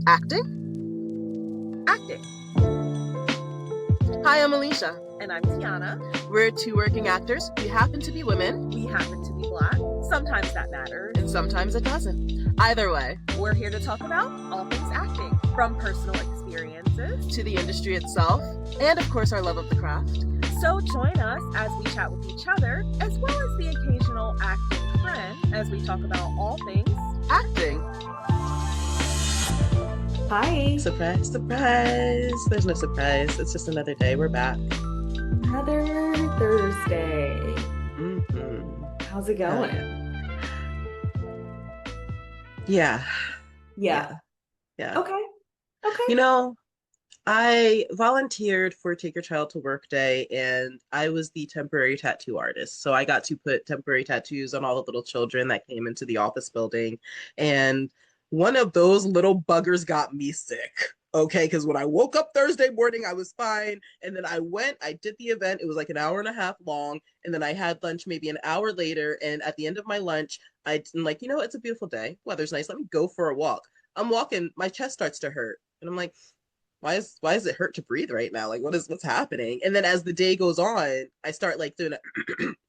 Acting? Acting. Hi, I'm Alicia. And I'm Tiana. We're two working actors. We happen to be women. We happen to be Black. Sometimes that matters. And sometimes it doesn't. Either way, we're here to talk about all things acting, from personal experiences to the industry itself, and of course our love of the craft. So join us as we chat with each other, as well as the occasional acting friend, as we talk about all things acting. Hi. Surprise, surprise. There's no surprise. It's just another day. We're back. Another Thursday. How's it going? Yeah. Okay. You know, I volunteered for Take Your Child to Work Day, and I was the temporary tattoo artist. So I got to put temporary tattoos on all the little children that came into the office building. And one of those little buggers got me sick. Okay, because when I woke up Thursday morning, I was fine. And then I did the event. It was like an hour and a half long. And then I had lunch maybe an hour later. And at the end of my lunch, I'm like, it's a beautiful day. Weather's nice. Let me go for a walk. I'm walking, my chest starts to hurt. And I'm like, why is it hurt to breathe right now? Like, what's happening? And then as the day goes on, I start like doing it.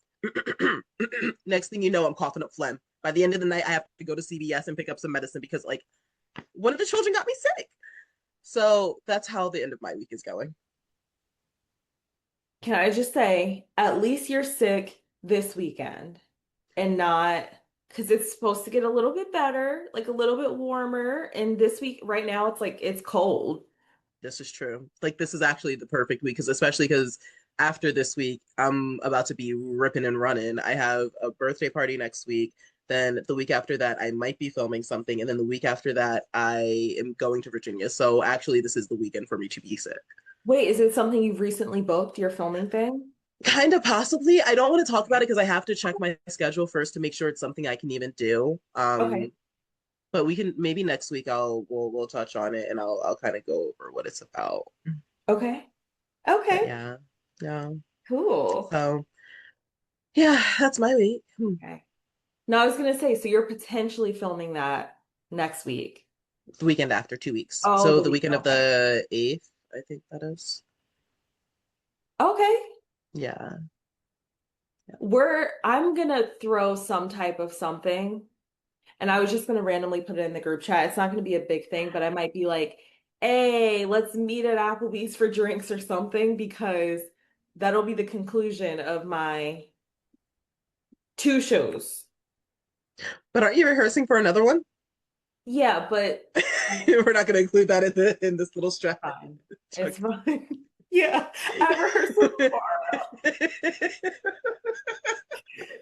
Next thing you know, I'm coughing up phlegm. By the end of the night, I have to go to CVS and pick up some medicine because like one of the children got me sick. So that's how the end of my week is going. Can I just say, at least you're sick this weekend and not because it's supposed to get a little bit better, like a little bit warmer. And this week, right now, it's like it's cold. This is true. Like, this is actually the perfect week especially because after this week, I'm about to be ripping and running. I have a birthday party next week. Then the week after that, I might be filming something. And then the week after that, I am going to Virginia. So actually, this is the weekend for me to be sick. Wait, is it something you've recently booked, your filming thing? Kind of possibly. I don't want to talk about it because I have to check my schedule first to make sure it's something I can even do. Okay. But we can maybe next week we'll touch on it and I'll kind of go over what it's about. Okay. But Okay. yeah. Cool. So yeah, that's my week. Okay. Now I was gonna say, so you're potentially filming that next week. The weekend after 2 weeks. Oh, So the the week. weekend of Okay. the 8th, I think that is. Okay. Yeah. I'm gonna throw some type of something, and I was just gonna randomly put it in the group chat. It's not gonna be a big thing, but I might be like, hey, let's meet at Applebee's for drinks or something, because that'll be the conclusion of my two shows. But aren't you rehearsing for another one? Yeah, but We're not going to include that in this little strap. fine. It's fine. Yeah, I have rehearsal tomorrow.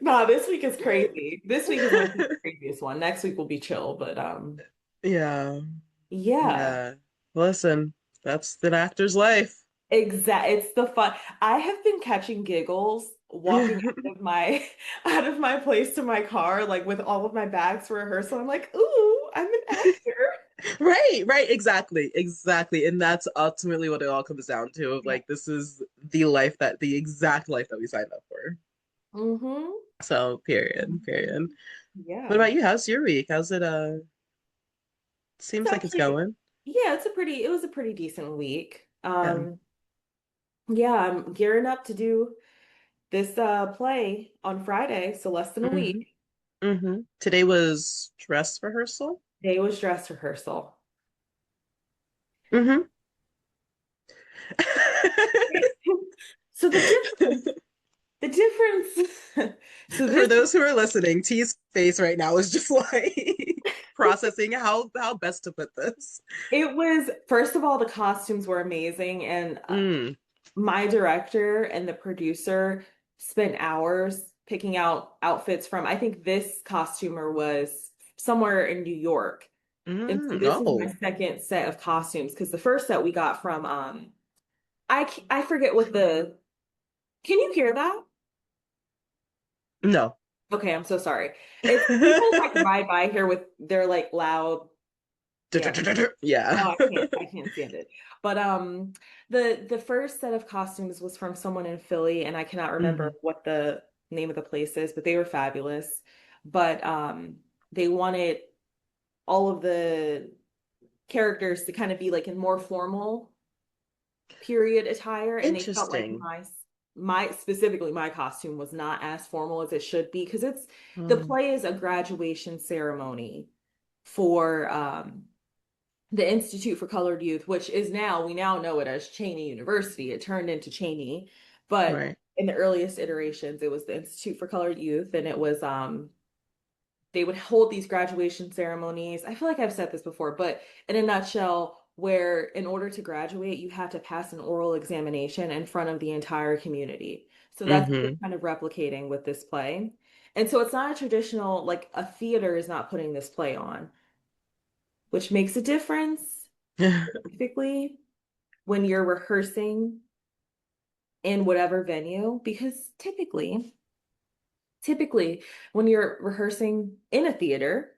Nah, this week is crazy. This week is like the previous one. Next week will be chill, but Yeah. yeah. Yeah. Listen, that's an actor's life. It's the fun. I have been catching giggles walking out of my out of my place to my car, like with all of my bags for rehearsal. I'm like, ooh, I'm an actor. Right, exactly. And that's ultimately what it all comes down to. Of Yeah. like, this is the exact life that we signed up for. Mm-hmm. So, period. What Yeah. about you? How's your week? How's it, It's seems like it's actually, going? yeah, it was a pretty decent week. Yeah. Yeah, I'm gearing up to do this play on Friday, so less than a hmm week. Today was dress rehearsal. Today was dress rehearsal. hmm So the difference, so For this those who are listening, T's face right now is just like processing how best to put this. it was, first of all, the costumes were amazing, and Mm. my director and the producer spent hours picking out outfits from, I think this costumer was somewhere in New York. And so this is my Oh, second set of costumes because the first set we got from I forget what the, can you hear that? no. Okay, I'm so sorry. It's people like ride by here with their like loud, yeah. Yeah. Oh, I can't stand it. But the first set of costumes was from someone in Philly, and I cannot remember Mhm. what the name of the place is, but they were fabulous. But they wanted all of the characters to kind of be like in more formal period attire, and they felt like Interesting. my specifically my costume was not as formal as it should be because it's the Um, play is a graduation ceremony for the Institute for Colored Youth, which is now we now know it as Cheney University. It turned into Cheney, but right. in the earliest iterations, it was the Institute for Colored Youth, and it was they would hold these graduation ceremonies. I feel like I've said this before, but in a nutshell, where in order to graduate, you have to pass an oral examination in front of the entire community. So that's what Mm-hmm. we're kind of replicating with this play. And so it's not a traditional, like a theater is not putting this play on, which makes a difference specifically when you're rehearsing in whatever venue, because typically when you're rehearsing in a theater,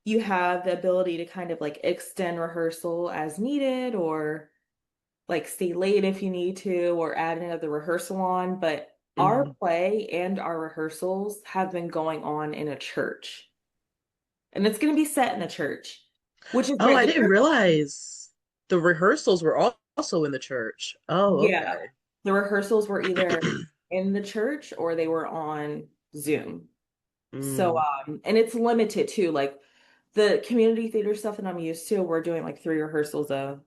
you have the ability to kind of like extend rehearsal as needed or like stay late if you need to or add another rehearsal on. But our Hmm. play and our rehearsals have been going on in a church. And it's going to be set in a church, which is Oh, great. I The didn't church, realize the rehearsals were also in the church. Oh, yeah, okay. the rehearsals were either in the church or they were on Zoom. So, Mm, and it's limited too. Like the community theater stuff that I'm used to, we're doing like three rehearsals a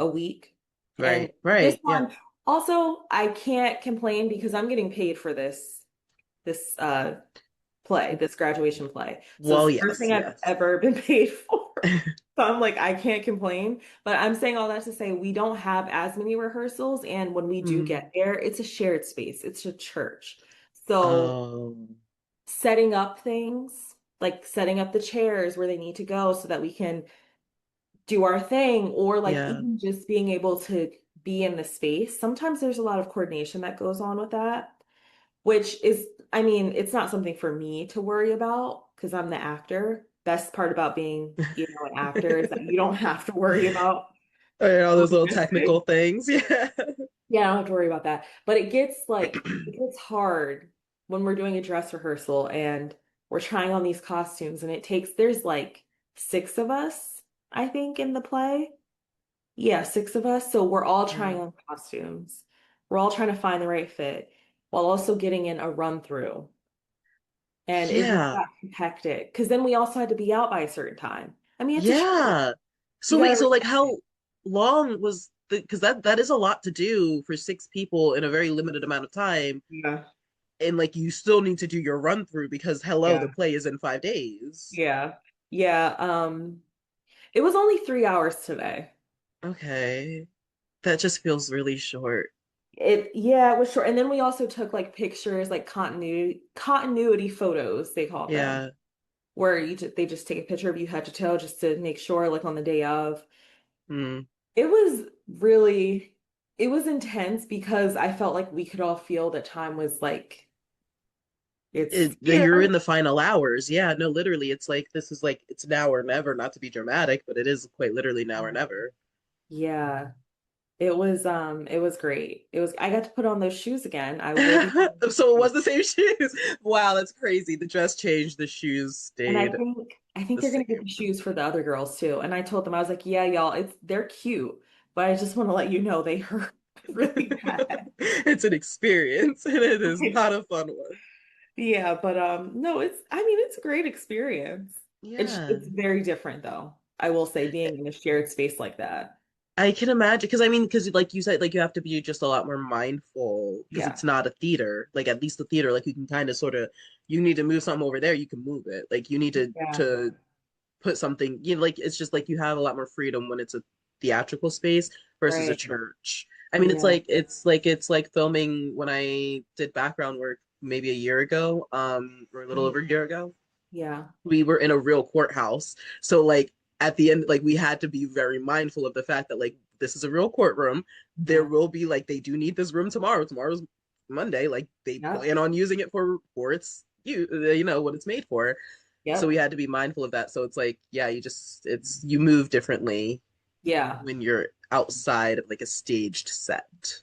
week. And right, this right. Yeah. one, also, I can't complain because I'm getting paid for this play, this graduation play. So it's Well, the first yes, thing I've yes. ever been paid for. So I'm like, I can't complain. But I'm saying all that to say we don't have as many rehearsals. And when we do Mm. get there, it's a shared space. It's a church. So Oh, setting up things, like setting up the chairs where they need to go so that we can do our thing, or like yeah. even just being able to be in the space. Sometimes there's a lot of coordination that goes on with that, which is, I mean, it's not something for me to worry about because I'm the actor. Best part about being, an actor is that you don't have to worry about Oh, all those little technical logistics. things. Yeah. Yeah, I don't have to worry about that. But it gets hard when we're doing a dress rehearsal and we're trying on these costumes and there's like six of us, I think, in the play. Yeah, six of us. So we're all trying Mm. on costumes. We're all trying to find the right fit while also getting in a run through. And it just Yeah. got hectic because then we also had to be out by a certain time. I mean, it's a church. Yeah. You So got to wait, so like respect it. how long was the, because that is a lot to do for six people in a very limited amount of time. Yeah. And like you still need to do your run through because hello, the Yeah. play is in 5 days. Yeah. Yeah. It was only 3 hours today. Okay. That just feels really short. Yeah, it was short. And then we also took like pictures, like continuity photos, they called them, Yeah. where they just take a picture of you head to toe just to make sure, like on the day of. Mm. It was really, it was intense because I felt like we could all feel that time was like, it's You're in here. the final hours. Yeah, no, literally, it's like this is like it's now or never, not to be dramatic, but it is quite literally now or never. Yeah, it was great. I got to put on those shoes again. I will be wearing So it those was shoes. the same shoes. Wow, that's crazy. The dress changed, the shoes And stayed I think the they're gonna get same. the shoes for the other girls too. And I told them, I was like, yeah, y'all, they're cute, but I just want to let you know they hurt really bad. It's an experience, and it is not a fun one. Yeah, but no, I mean it's a great experience. Yeah. It's very different though. I will say being in a shared space like that. I can imagine because I mean, because like you said, like you have to be just a lot more mindful because Yeah. it's not a theater. Like at least the theater, like you can kind of sort of, you need to move something over there, you can move it. Like you need Yeah. to put something, like it's just like you have a lot more freedom when it's a theatrical space versus a Right. church. I mean, Yeah. it's like filming when I did background work maybe a year ago, or a little over a Mhm. year ago. Yeah. We were in a real courthouse. So like at the end, like we had to be very mindful of the fact that like this is a real courtroom. There Yeah. will be like they do need this room tomorrow. Tomorrow's Monday. Like they Yep. plan on using it for its you know what it's made for. So we Yep. had to be mindful of that. So it's like yeah, you move differently Yeah. when you're outside of like a staged set.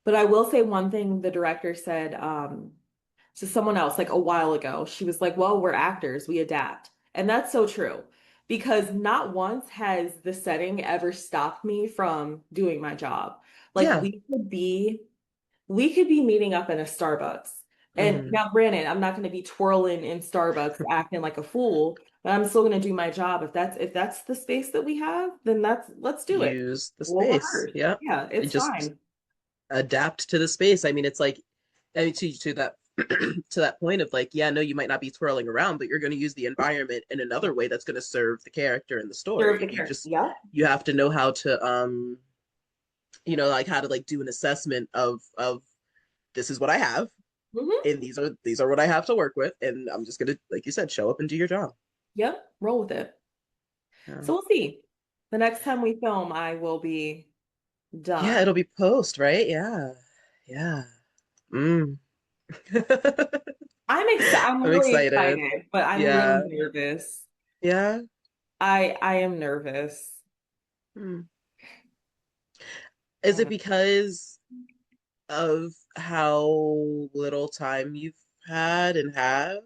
But I will say one thing the director said to someone else like a while ago. She was like, "Well, we're actors, we adapt." And that's so true because not once has the setting ever stopped me from doing my job. Like Yeah. we could be meeting up in a Starbucks. And Hmm. now, granted, I'm not going to be twirling in Starbucks acting like a fool, but I'm still going to do my job. If that's the space that we have, then let's do it. Use the We'll space. rehearse. Yeah. Yeah, You it's just fine. adapt to the space. I mean, it's like, I mean, to that to that point of like, yeah, no, you might not be twirling around, but you're going to use the environment in another way that's going to serve the character and the Serve story. the And you care. just Yeah. you have to know how to like how to like do an assessment of this is what I have, Hmm. and these are what I have to work with, and I'm just gonna, like you said, show up and do your job. Yep. Roll with it. Yeah, So we'll see. The next time we film, I will be yeah, done. it'll be post, right? Yeah, yeah. Mm. I'm I'm really excited. excited, but I'm really Yeah, nervous. yeah. I am nervous. Mm. Is it because of how little time you've had and have?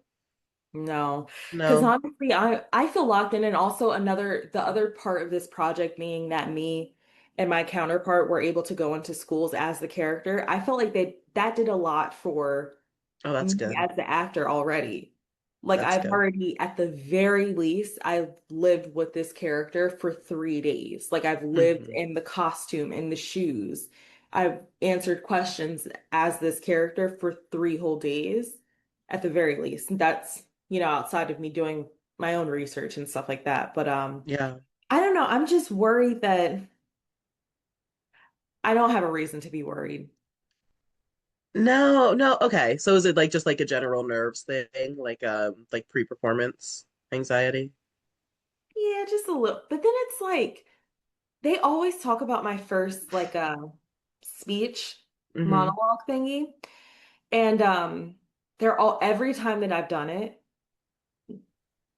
No, because No. honestly, I feel locked in, and also the other part of this project being that me and my counterpart were able to go into schools as the character. I felt like that did a lot for Oh, that's me good. as the actor already. Like That's I've good. already, at the very least, I've lived with this character for 3 days. Like I've lived Hmm. in the costume, in the shoes. I've answered questions as this character for 3 whole days, at the very least. And that's, outside of me doing my own research and stuff like that. But Yeah. I don't know. I'm just worried that I don't have a reason to be worried. No, no. Okay. So is it like just like a general nerves thing, like pre-performance anxiety? Yeah, just a little. But then it's like they always talk about my first speech Hmm. monologue thingy. And they're all every time that I've done it,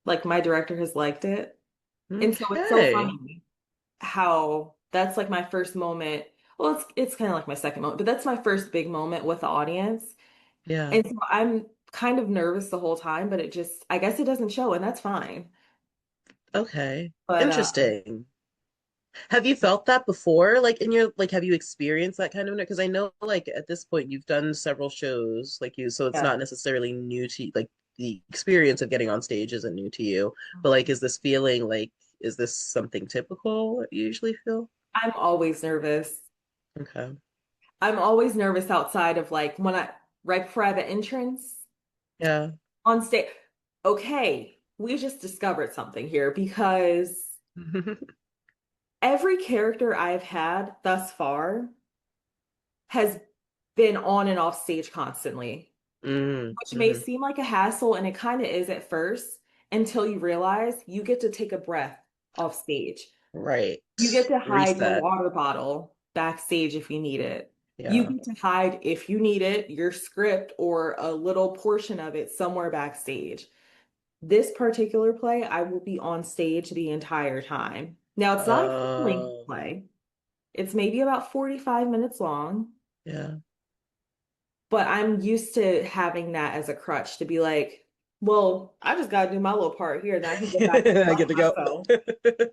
like my director has liked it. And so it's so Okay. funny how that's like my first moment. Well, it's kind of like my second moment, but that's my first big moment with the audience. Yeah. And so I'm kind of nervous the whole time, but I guess it doesn't show, and that's fine. Okay. But Interesting. Have you felt that before? Like in your like have you experienced that kind of because I know like at this point you've done several shows like you, so it's yeah, not necessarily new to like the experience of getting on stage isn't new to you. But like is this feeling like is this something typical that you usually feel? I'm always nervous. Okay. I'm always nervous outside of like when right before I have an entrance Yeah. on stage. Okay, we just discovered something here because every character I've had thus far has been on and off stage constantly, which may Mm-hmm. seem like a hassle, and it kind of is at first until you realize you get to take a breath off stage. Right. You get to hide your Reset. water bottle backstage if you need it. You Yeah. get to hide, if you need it, your script or a little portion of it somewhere backstage. This particular play, I will be on stage the entire time. Now, it's not a full-length Oh, play. It's maybe about 45 minutes long, yeah. but I'm used to having that as a crutch to be like, well, I just got to do my little part here, then I can go back and I watch get to go. myself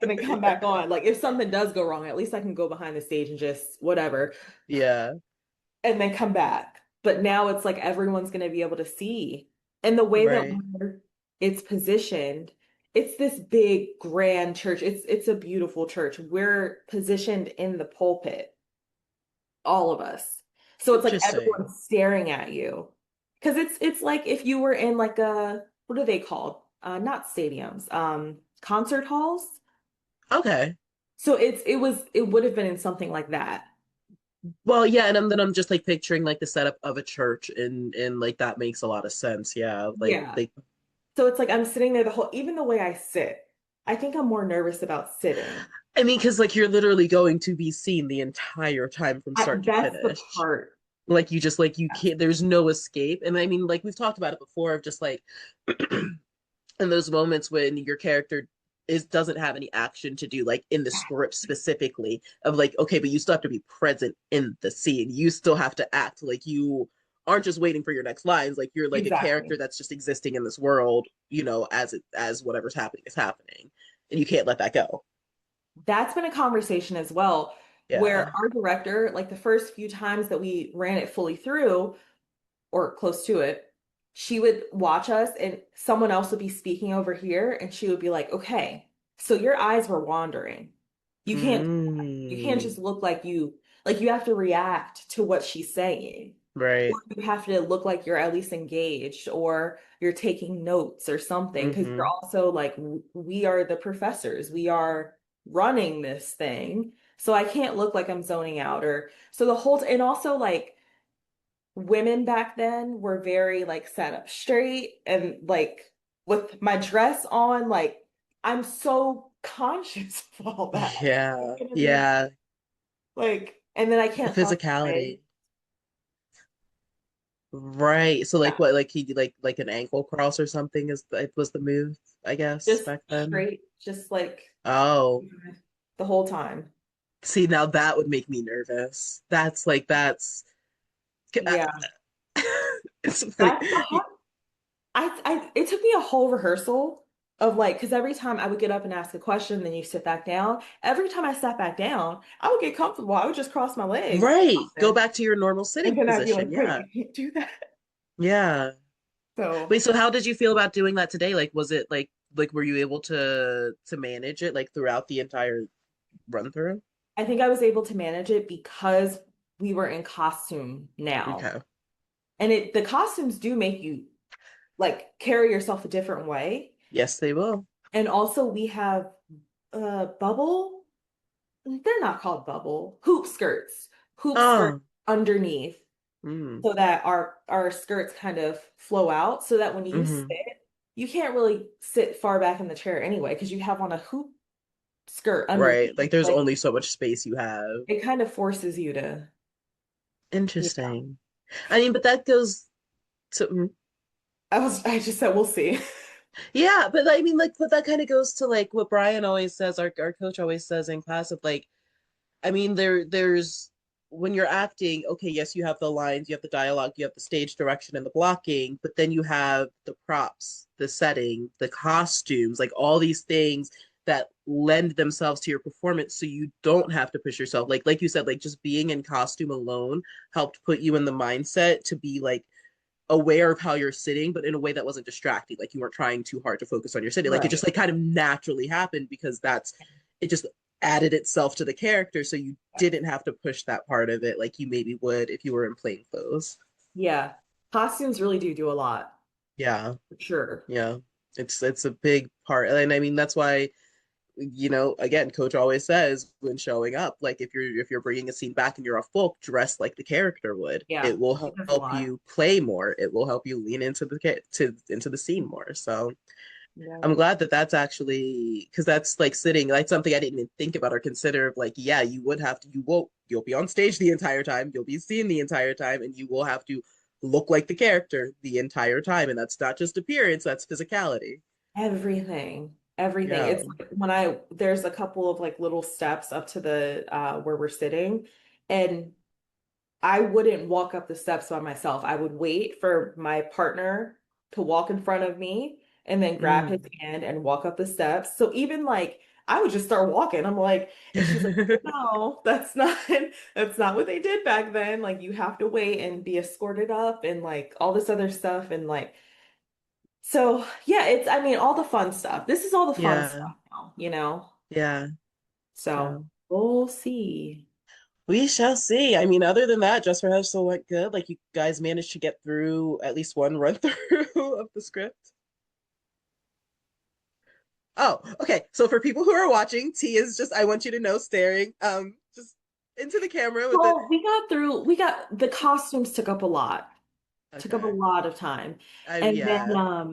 and then come back on. Like if something does go wrong, at least I can go behind the stage and just whatever Yeah. and then come back. But now it's like everyone's going to be able to see. And the way that Right. it's positioned, it's this big grand church. It's a beautiful church. We're positioned in the pulpit, all of us. So it's like Interesting. everyone's staring at you. Because it's like if you were in like a what are they called? Not stadiums, concert halls. Okay. So it would have been in something like that. Well, yeah, and then I'm just like picturing like the setup of a church, and like that makes a lot of sense. Yeah, Yeah. like So it's like I'm sitting there even the way I sit. I think I'm more nervous about sitting. I mean, because like you're literally going to be seen the entire time from start to That's the finish. part. Like you just like you can't. There's no escape. And I mean, like we've talked about it before of just like in those moments when your character is doesn't have any action to do, like in the script specifically, of like, okay, but you still have to be present in the scene. You still have to act like you aren't just waiting for your next lines. Like you're like a character Exactly. that's just existing in this world, as whatever's happening is happening. and you can't let that go. That's been a conversation as well, where Yeah. our director, like the first few times that we ran it fully through or close to it, she would watch us and someone else would be speaking over here and she would be like, "Okay, so your eyes were wandering. You can't you can't Mm, just look like you have to react to what she's saying. Or right. you have to look like you're at least engaged or you're taking notes or something because you're Mm-hmm. also like we are the professors. We are running this thing. So I can't look like I'm zoning out or so the whole and also like women back then were very like sat up straight and like with my dress on, like I'm so conscious of all that. I'm Yeah. gonna be Yeah. like, and then I The can't talk away. physicality. Right. So like Yeah, what, like he like an ankle cross or something is was the move, I guess, just back then. straight, just like Oh. the whole time. See, now that would make me nervous. That's Yeah, it's funny. that's the hard. It took me a whole rehearsal of like, because every time I would get up and ask a question, then you sit back down. Every time I sat back down, I would get comfortable. I would just cross my legs, Right. Go back to your normal and sitting then I'd be position. like, wait, Yeah. I can't do that. Yeah. So Wait, so how did you feel about doing that today? Like, was it like were you able to manage it like throughout the entire run through? I think I was able to manage it because we were in costume now. Okay. And the costumes do make you like carry yourself a different way. Yes, they will. And also we have bubble, they're not called bubble, hoop skirts Oh. underneath Mm. so that our skirts kind of flow out so that when you sit, Hmm. you can't really sit far back in the chair anyway because you have on a hoop skirt Right. underneath. Like there's Like only so much space you have. it kind of forces you to, yeah. Interesting. I mean, but that goes to I just said we'll see. yeah, but I mean, like, but that kind of goes to like what Brian always says, our coach always says in class of like, I mean, there's when you're acting, okay, yes, you have the lines, you have the dialogue, you have the stage direction and the blocking, but then you have the props, the setting, the costumes, like all these things that lend themselves to your performance so you don't have to push yourself. Like you said, like just being in costume alone helped put you in the mindset to be like aware of how you're sitting, but in a way that wasn't distracting. Like you weren't trying too hard to focus on your sitting. Like it just Right. like kind of naturally happened because that's it just added itself to the character. So you didn't have to push that part of it like you maybe would if you were in plain clothes. Yeah. Costumes really do a lot, Yeah. for sure. Yeah. It's a big part. And I mean that's why again, coach always says when showing up, like if you're bringing a scene back and you're a folk, dress like the character would. Yeah. It will It does a help lot. you play more. It will help you lean into into the scene more. So Yeah. I'm glad that that's actually because that's like sitting like something I didn't even think about or consider. Of like, yeah, you would have to. You'll be on stage the entire time. You'll be seen the entire time, and you will have to look like the character the entire time. And that's not just appearance. That's physicality. Everything. Everything. Yeah. It's like when there's a couple of like little steps up to the where we're sitting and I wouldn't walk up the steps by myself. I would wait for my partner to walk in front of me and then grab his Mm. hand and walk up the steps. So even like I would just start walking. I'm like, and she's like, no, that's not that's not what they did back then. Like you have to wait and be escorted up and like all this other stuff and like so yeah, it's I mean all the fun stuff. This is all the fun Yeah. stuff now. Yeah. Yeah. So we'll see. We shall see. I mean, other than that, Just Rehearsal went good. Like you guys managed to get through at least one run through of the script. Oh, okay. So for people who are watching, T is just I want you to know staring just into the camera with it. Well, we got the costumes took up a Okay. lot of time. And then Yeah.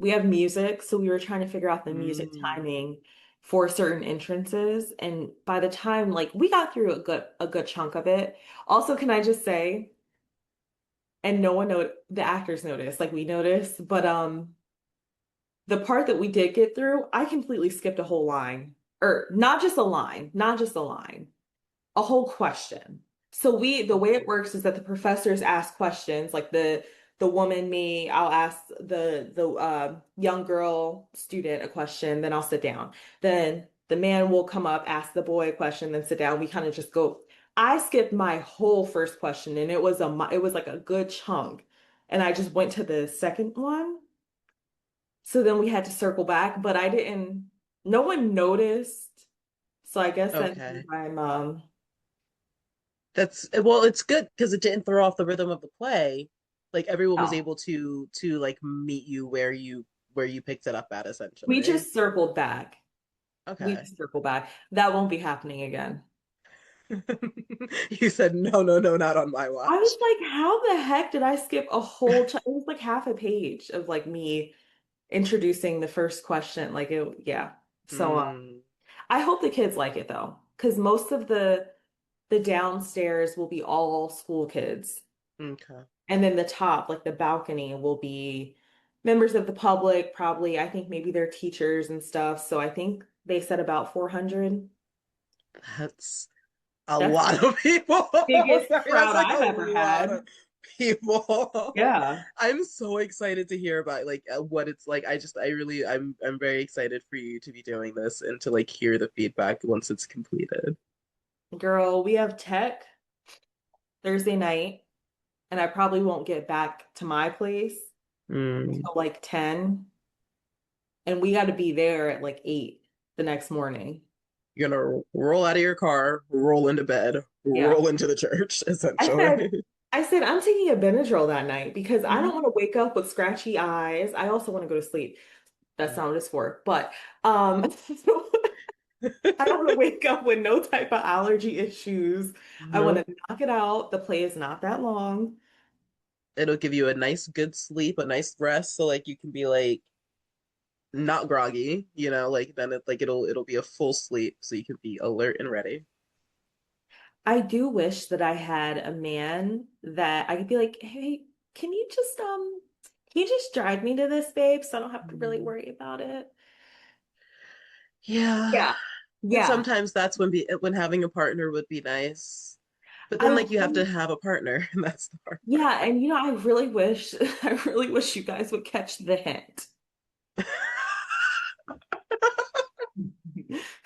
we have music, so we were trying to figure out the music Mm, timing for certain entrances. And by the time like we got through a good chunk of it. Also, can I just say, and no one know the actors noticed, like we noticed, but the part that we did get through, I completely skipped a whole line. Or not just a line, not just a line. A whole question. So the way it works is that the professors ask questions, like the woman, me, I'll ask the young girl student a question, then I'll sit down. Then the man will come up, ask the boy a question, then sit down. We kind of just go. I skipped my whole first question, and it was like a good chunk, and I just went to the second one. So then we had to circle back, but I didn't. No one noticed, so I guess that means Okay. That's well, it's good because it didn't throw off the rhythm of the play. Like everyone was oh, able to like meet you where you picked it up at we essentially. just circled back. We Okay. just circled back. That won't be happening again. You said no, no, no, not on my I was watch. like, how the heck did I skip a whole ch It was like half a page of like me introducing the first question. Like it, yeah. So Mm, I hope the kids like it though, because most of the downstairs will be all school kids. okay. And then the top, like the balcony, will be members of the public, probably. I think maybe they're teachers and stuff. So I think they said about 400. That's a That's lot of people. biggest That's crowd like a I've ever lot of had. people. Yeah. I'm so excited to hear about like what it's like. I'm very excited for you to be doing this and to like hear the feedback once it's completed. Girl, we have tech Thursday night, and I probably won't get back to my place Mm. until like 10. And we got to be there at like 8 the next morning. You're gonna roll out of your car, roll into bed, Yeah. roll into the church, I said, essentially. I said, I'm taking a Benadryl that night because I don't want Mhm. to wake up with scratchy eyes. I also want to go to sleep. That's not what it's for. But I don't want to wake up with no type of allergy issues. I want No, to knock it out. The play is not that long. it'll give you a nice good sleep, a nice rest, so like you can be like not groggy, like then it'll be a full sleep so you can be alert and ready. I do wish that I had a man that I could be like, hey, can you just can you just drive me to this, babe, so I don't have to really Mm. worry about it? Yeah. Yeah. And Yeah. sometimes that's when having a partner would be nice. But I then like you have to really, have a partner, and that's the hard part. yeah, and I really wish I really wish you guys would catch the hint. I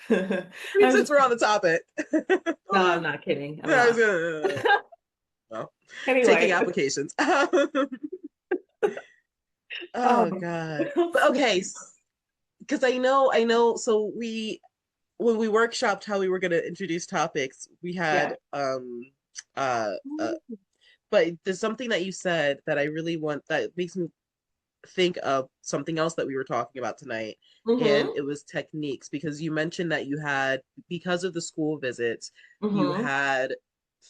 mean, I'm since just we're on the topic, no, I'm not kidding. I'm I was not. gonna well, taking Anyway, applications. Oh um, God. what But else did okay, because I know. So when we workshopped how we were going to introduce topics, we yeah. had uh, uh but there's something that you said that I really want that makes me think of something else that we were talking about tonight, and Mm-hmm. it was techniques because you mentioned that you had because of the school visits, you Mm-hmm. had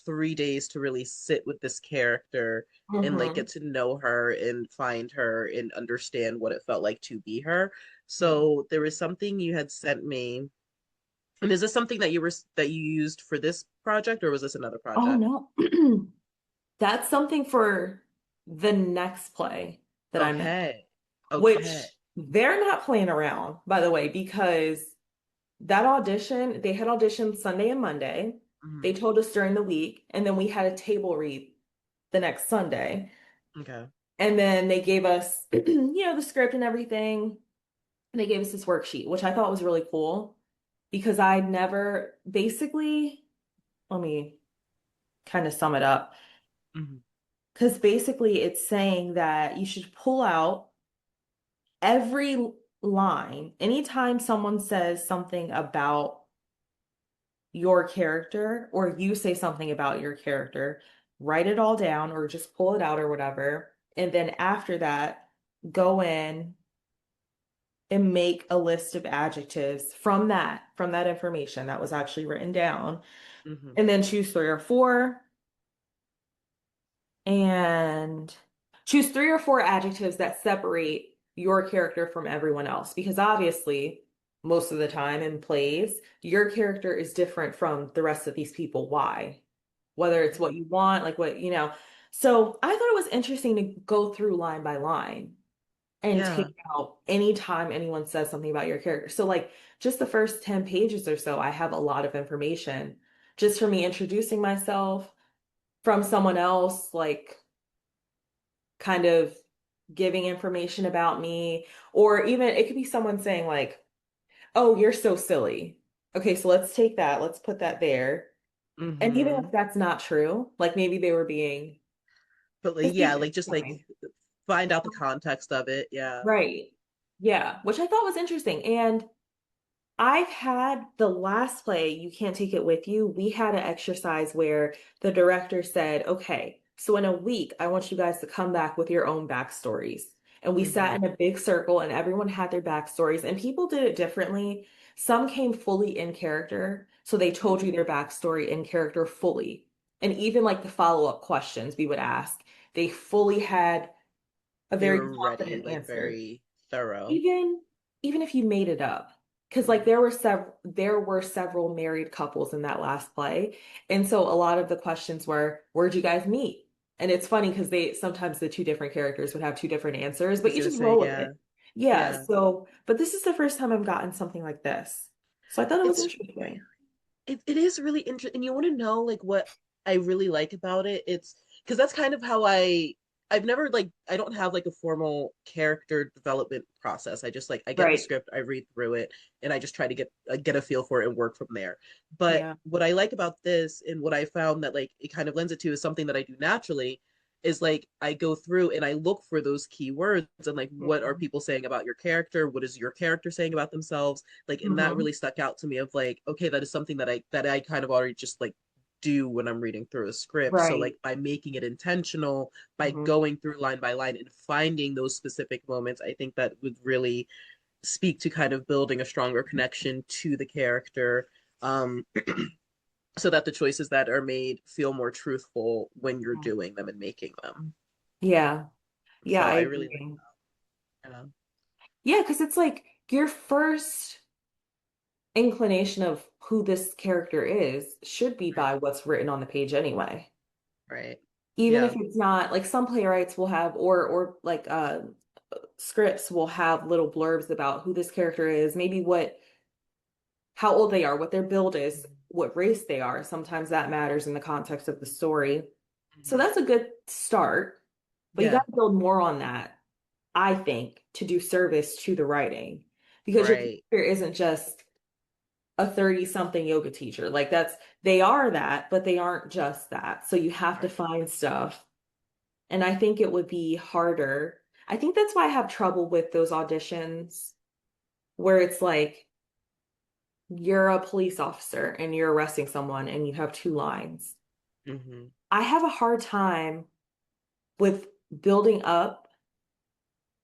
3 days to really sit with this character and like Mm-hmm. get to know her and find her and understand what it felt like to be her. Yeah. So there was something you had sent me. And is this something that you used for this project or was this another Oh project? no. That's something for the next play that I'm in, Okay. Okay. which they're not playing around, by the way, because that audition, they had auditioned Sunday and Monday. They Mhm. told us during the week, and then we had a table read the next Sunday. Okay. And then they gave us, the script and everything. And they gave us this worksheet, which I thought was really cool because I'd never basically, let me kind of sum it up. Mhm. Because basically, it's saying that you should pull out every line. Anytime someone says something about your character or you say something about your character, write it all down or just pull it out or whatever. And then after that, go in and make a list of adjectives from that information that was actually written down. Mhm. And then choose 3 or 4 and choose 3 or 4 adjectives that separate your character from everyone else. Because obviously, most of the time in plays, your character is different from the rest of these people. Why? Whether it's what you want, like what. So I thought it was interesting to go through line by line and Yeah. take out anytime anyone says something about your character. So, like, just the first 10 pages or so, I have a lot of information just for me introducing myself from someone else, like, kind of giving information about me, or even it could be someone saying like, "Oh, you're so silly." Okay, so let's take that, let's put that there. And even if Mm-hmm. that's not true, like maybe they were being, But like, because yeah, like just like fine. find out the context of it. Yeah. Right. Yeah, which I thought was interesting. And I've had the last play, You Can't Take It With You. We had an exercise where the director said, okay, so in a week, I want you guys to come back with your own backstories. And we sat Mm-hmm. in a big circle and everyone had their backstories, and people did it differently. Some came fully in character. So they told you their backstory in character fully. And even like the follow-up questions we would ask, they fully had a They very were ready, confident like answer very thorough. even even if you made it up, because like Mm-hmm. there were several married couples in that last play, and so a lot of the questions were, where'd you guys meet? And it's funny because they sometimes the two different characters would have two different answers, I but was you gonna just say, roll with yeah, it. Yeah, yeah. so but this is the first time I've gotten something like this, so I thought it was It's interesting. it is really interesting, and you want to know like what I really like about it. It's because that's kind of how I've never like I don't have like a formal character development process. I just like I get the Right. script, I read through it, and I just try to get a feel for it and work from there. But Yeah. what I like about this and what I found that like it kind of lends it to is something that I do naturally is like I go through and I look for those keywords and like what are Hmm. people saying about your character? What is your character saying about themselves? Like, and that Hmm. really stuck out to me of like, okay, that is something that I kind of already just like do when I'm reading through a script. So like Right. by making it intentional, by Hmm. going through line by line and finding those specific moments, I think that would really speak to kind of building a stronger connection to the character. Um, so that the choices that are made feel more truthful when you're doing them and making them. Yeah. Yeah, So I I really like agree. that. Yeah. Yeah, because it's like your first inclination of who this character is should be Right. by what's written on the page anyway. Right. Even if Yeah. it's not like some playwrights will have or like scripts will have little blurbs about who this character is, maybe what how old they are, what their build is, what race they are. Sometimes that matters in the context of the story. So Mm-hmm. that's a good start, but you got Yeah. to build more on that, I think, to do service to the writing. Because your Right. character isn't just a 30 something yoga teacher. Like that's, they are that, but they aren't just that. So you have to Right. find stuff. And I think it would be harder. I think that's why I have trouble with those auditions where it's like you're a police officer and you're arresting someone and you have two lines. Mm-hmm. I have a hard time with building up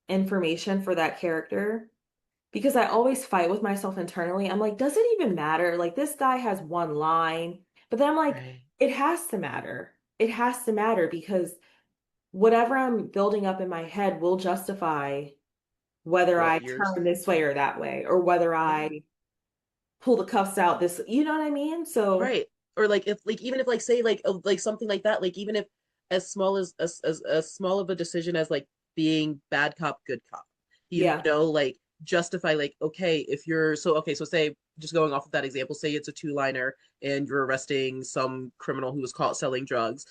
information for that character because I always fight with myself internally. I'm like, does it even matter? Like, this guy has one line, but then I'm like, Right. it has to matter. It has to matter because whatever I'm building up in my head will justify whether I What you're turn this way saying. or that way, or whether Yeah. I pull the cuffs out this, you know what I mean? So, Right. Or like if like even if like say like something like that, like even if as small as small of a decision as like being bad cop, good cop, yeah, like justify like, okay, if you're so okay, so say just going off of that example, say it's a two-liner and you're arresting some criminal who was caught selling drugs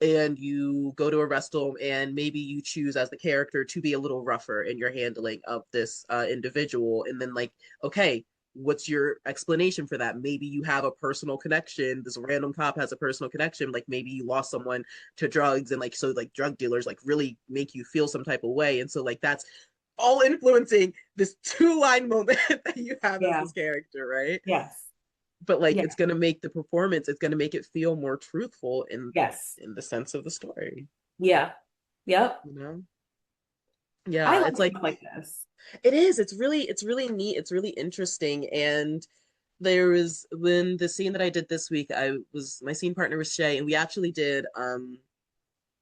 and you go to arrest them and maybe you choose as the character to be a little rougher in your handling of this individual and then like okay, what's your explanation for that? Maybe you have a personal connection, this random cop has a personal connection, like maybe you lost someone to drugs and like so like drug dealers like really make you feel some type of way and so like that's all influencing this two-line moment that you have as yeah, this character, right? yes, But like yeah, it's going to make the performance, it's going to make it feel more truthful yes, in the sense of the story, yeah, yep. you know. I Yeah, like it's like stuff like this. it is, it's really neat, it's really interesting. And there was when the scene that I did this week, I was my scene partner was Shay and we actually did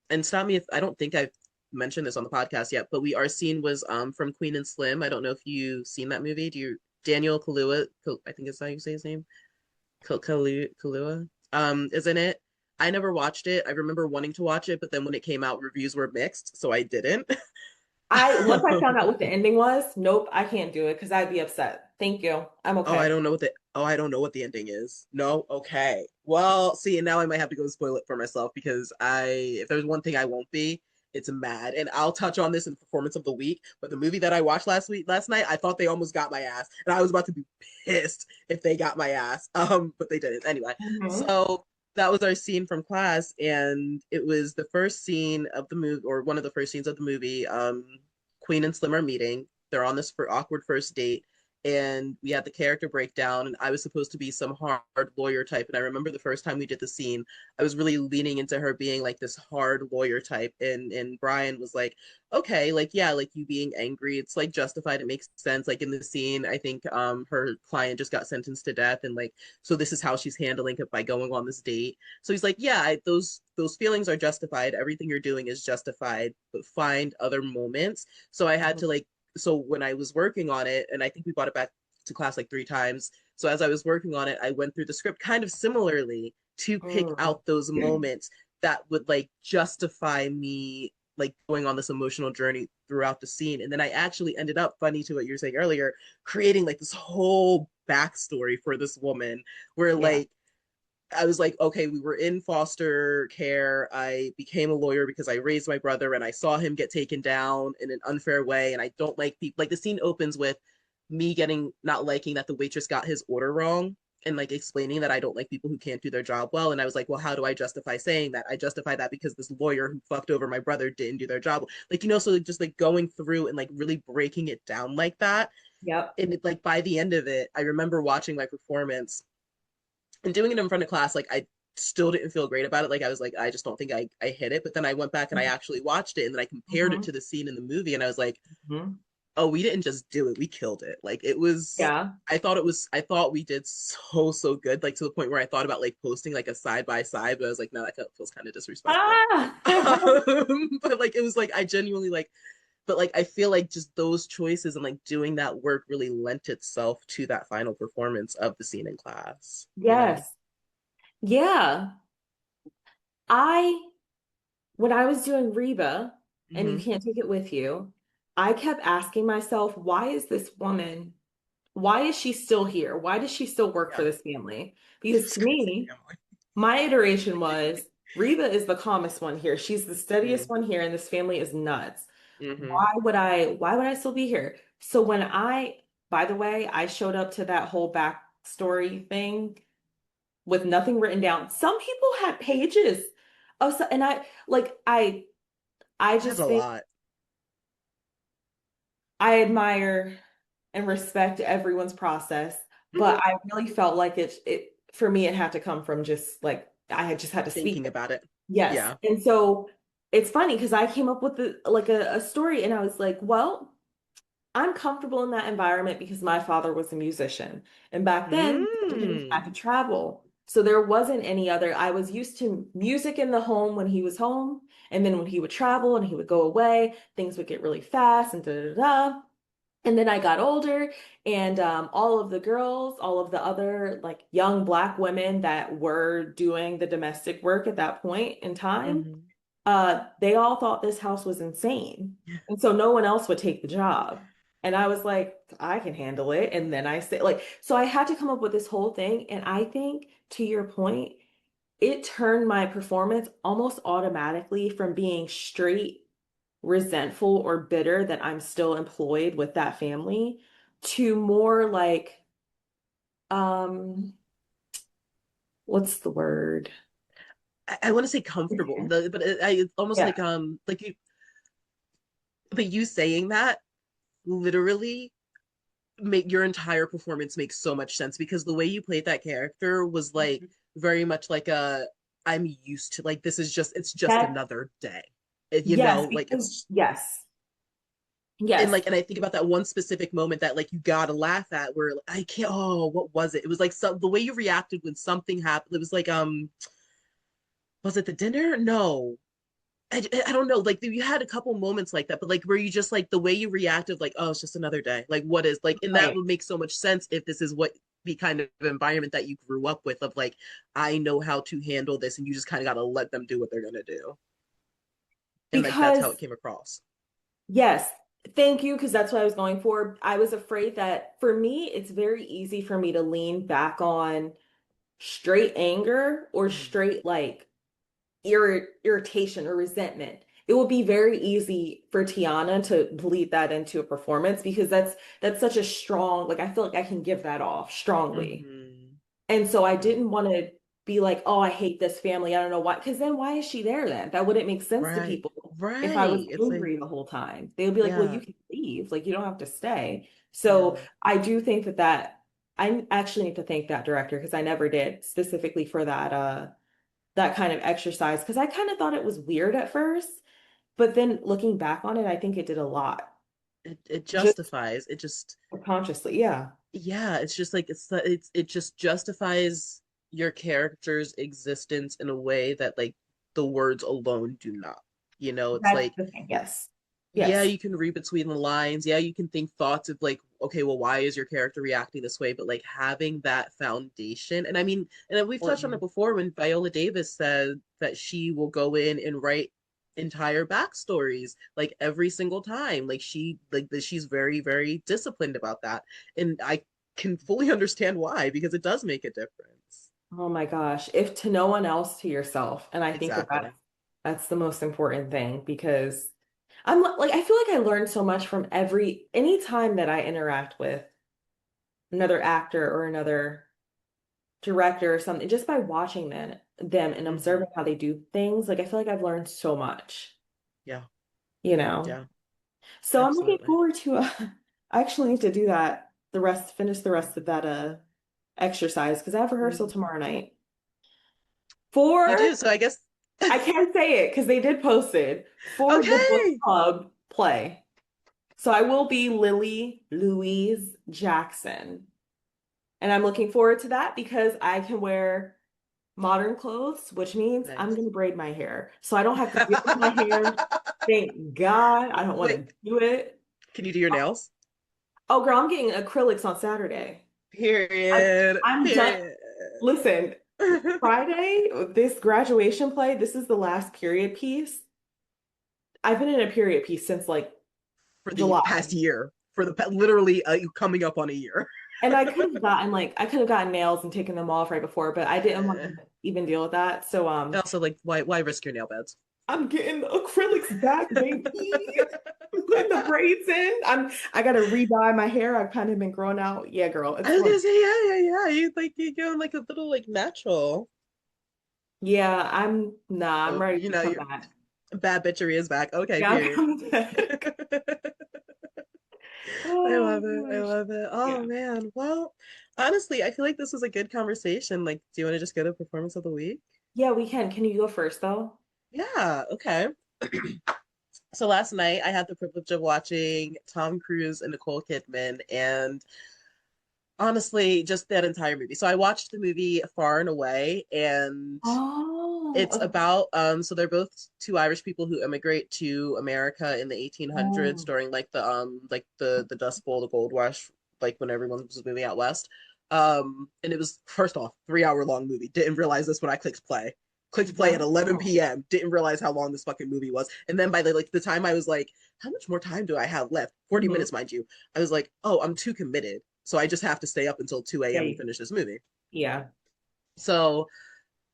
and stop me if I don't think I've mentioned this on the podcast yet, but our scene was from Queen and Slim. I don't know if you've seen that movie. Do you Daniel Kaluuya, I think is how you say his name, Kaluuya, is in it. I never watched it. I remember wanting to watch it, but then when it came out, reviews were mixed, so I didn't. I once I found out what the ending was, nope, I can't do it because I'd be upset. Thank you. I'm Oh, I okay. don't know what the I don't know what the ending is. No, okay. Well, see, and now I might have to go spoil it for myself because I if there's one thing I won't be It's mad. And I'll touch on this in the performance of the week. But the movie that I watched last night, I thought they almost got my ass. And I was about to be pissed if they got my ass. But they didn't. Anyway. Mhm. So that was our scene from class, and it was the first scene of the movie, or one of the first scenes of the movie. Queen and Slim are meeting. They're on this for awkward first date, and we had the character breakdown, and I was supposed to be some hard lawyer type. And I remember the first time we did the scene, I was really leaning into her being like this hard lawyer type, and Brian was like, okay, like yeah, like you being angry, it's like justified, it makes sense. Like in the scene, I think her client just got sentenced to death, and like so this is how she's handling it by going on this date. So he's like, yeah, those feelings are justified, everything you're doing is justified, but find other moments. So I had to like, so when I was working on it, and I think we brought it back to class like 3 times. So as I was working on it, I went through the script kind of similarly to pick Mm. out those moments that would like justify me like going on this emotional journey throughout the scene. And then I actually ended up, funny to what you were saying earlier, creating like this whole backstory for this woman where Yeah. like I was like, okay, we were in foster care. I became a lawyer because I raised my brother and I saw him get taken down in an unfair way. And I don't like people. Like the scene opens with me getting not liking that the waitress got his order wrong and like explaining that I don't like people who can't do their job well. And I was like, well, how do I justify saying that? I justify that because this lawyer who fucked over my brother didn't do their job. Like, so like, just like going through and like really breaking it down like that. Yep. And it, like by the end of it, I remember watching my performance and doing it in front of class, like I still didn't feel great about it. Like I was like, I just don't think I hit it. But then I went back and I actually watched it and then I compared it Hmm. to the scene in the movie and I was like, Hmm. oh, we didn't just do it, we killed it. Like it was Yeah. I thought we did so good, like to the point where I thought about like posting like a side by side, but I was like, no, that feels kind of disrespectful. Ah! But like it was like I genuinely like but like I feel like just those choices and like doing that work really lent itself to that final performance of the scene in class. Yes. Yeah. I, when I was doing Reba, and you Mm-hmm. can't take it with you, I kept asking myself, why is this woman, why is she still here? Why does she still work for Yeah. this family? I Because was to gonna say me, family. my iteration was Reba is the calmest one here. She's the steadiest Mm, one here, and this family is nuts. mm-hmm. Why would I still be here? So when by the way, I showed up to that whole backstory thing with nothing written down. Some people had pages of so, and I That's just a think lot. I admire and respect everyone's process, Mm-hmm. but I really felt like it for me it had to come from just like just had to speak. Thinking about it. Yes. Yeah. And so it's funny because I came up with a story and I was like, well, I'm comfortable in that environment because my father was a musician. And back then, musicians had Mm. to travel. So there wasn't any other. I was used to music in the home when he was home. And then when he would travel and he would go away, things would get really fast and da da da. And then I got older, and all of the girls, all of the other like young Black women that were doing the domestic work at that point in time, Mm-hmm. they all thought this house was insane. And so no one else would take the job. And I was like, I can handle it. And then I said, like, so I had to come up with this whole thing. And I think to your point, it turned my performance almost automatically from being straight resentful or bitter that I'm still employed with that family to more like, um, what's the word? I want to say comfortable, but it's almost Yeah. like you, but you saying that literally make your entire performance makes so much sense because the way you played that character was like very much like a I'm used to like this is just it's just That, another day. yes, Like because it's yes, and yes, like and I think about that one specific moment that like you gotta laugh at where like, I can't what was it? It was like the way you reacted when something happened. It was like was it the dinner? No. I don't know. Like you had a couple moments like that, but like where you just like the way you reacted, like, oh, it's just another day. Like what is like and that right. would make so much sense if this is what the kind of environment that you grew up with of like, I know how to handle this and you just kind of gotta let them do what they're gonna do. And like that's how it Because came across. yes, thank you, because that's what I was going for. I was afraid that for me, it's very easy for me to lean back on straight anger or Mm-hmm. straight like irritation or resentment. it would be very easy for Tiana to bleed that into a performance because that's such a strong, like I feel like I can give that off strongly. Hmm. And so I Yeah. didn't want to be like, oh, I hate this family. I don't know why. Because then why is she there then? That wouldn't make sense to Right. people if I was Right. It's like, angry the whole time. They would be like, well, you yeah. can leave. Like, you don't have to stay. So Yeah. I do think that I actually need to thank that director because I never did specifically for that kind of exercise because I kind of thought it was weird at first, but then looking back on it, I think it did a lot. It Just justifies. It just consciously, yeah. yeah, it's just like it just justifies your character's existence in a way that like the words alone do not. It's That's like the thing. Yes. yeah, Yes. you can read between the lines. Yeah, you can think thoughts of like, okay, well, why is your character reacting this way? But like having that foundation, and I mean, and we've touched on it Important. before when Viola Davis said that she will go in and write entire backstories like every single time. Like she's very, very disciplined about that. And I can fully understand why, because it does make a difference. Oh my gosh. If to no one else, to yourself. And I think that Exactly. that's the most important thing because like, I feel like I learn so much from any time that I interact with another actor or another director or something, just by watching them and Hmm. observing how they do things. Like, I feel like I've learned so much, Yeah. you know? Yeah. So I'm looking Absolutely. forward to, I actually need to do that, finish the rest of that, exercise because I have rehearsal Mhm. tomorrow night. You For do. So I guess I can't say it because they did post it for the book okay. club play. So I will be Lily Louise Jackson. And I'm looking forward to that because I can wear modern clothes, which means I'm Nice. going to braid my hair. So I don't have to deal with my hair. Thank God. I don't want Wait, to do it. can you do your nails? Oh, girl, I'm getting acrylics on Saturday. I, Period. I'm done. Period. Listen, For Friday, this graduation play, this is the last period piece. I've been in a period piece since like the July. past year, for the literally coming up on a year. And I could have gotten nails and taken them off right before, but I didn't want Eh. to even deal with that. So Also, like, why risk your nail beds? I'm getting the acrylics back, baby. I'm putting the braids in. I gotta re-dye my hair. I've kind of been growing out. Yeah, girl, I it's was gonna fun. say, yeah, yeah, yeah. You going like a little like natural. Yeah, I'm Oh, ready to come your back. bad bitchery is back. Okay, Yeah, I'm period. coming back. I Oh love it. I gosh. love it. Oh Yeah. man. Well, honestly, I feel like this was a good conversation. Like, do you want to just go to performance of the week? Yeah, we can. Can you go first though? Yeah, okay. So last night I had the privilege of watching Tom Cruise and Nicole Kidman, and honestly, just that entire movie. So I watched the movie Far and Away, and Oh, it's about so they're both two Irish people who immigrate to America in the 1800s oh, during like the Dust Bowl, the Gold Rush, like when everyone was moving out west. And it was first off 3 hour long movie. Didn't realize this when I clicked play. Clicked play at 11 wow. p.m. Didn't realize how long this fucking movie was. And then by the time I was like, how much more time do I have left? 40 Mhm. minutes, mind you. I was like, oh, I'm too committed. So I just have to stay up until 2 Yeah, a.m. and finish this movie. yeah. So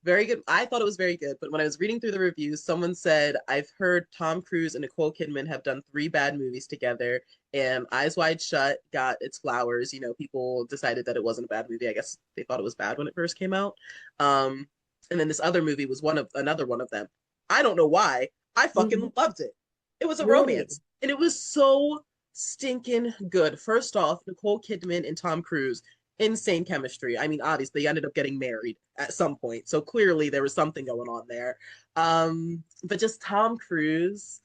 very good. I thought it was very good, but when I was reading through the reviews, someone said, I've heard Tom Cruise and Nicole Kidman have done three bad movies together, and Eyes Wide Shut got its flowers. People decided that it wasn't a bad movie. I guess they thought it was bad when it first came out. Um, and then this other movie was another one of them. I don't know why. I Mhm. fucking loved it. It was a Really? romance, and it was so stinking good. First off, Nicole Kidman and Tom Cruise, insane chemistry. I mean, obviously, they ended up getting married at some point, so clearly there was something going on there. But just Tom Cruise,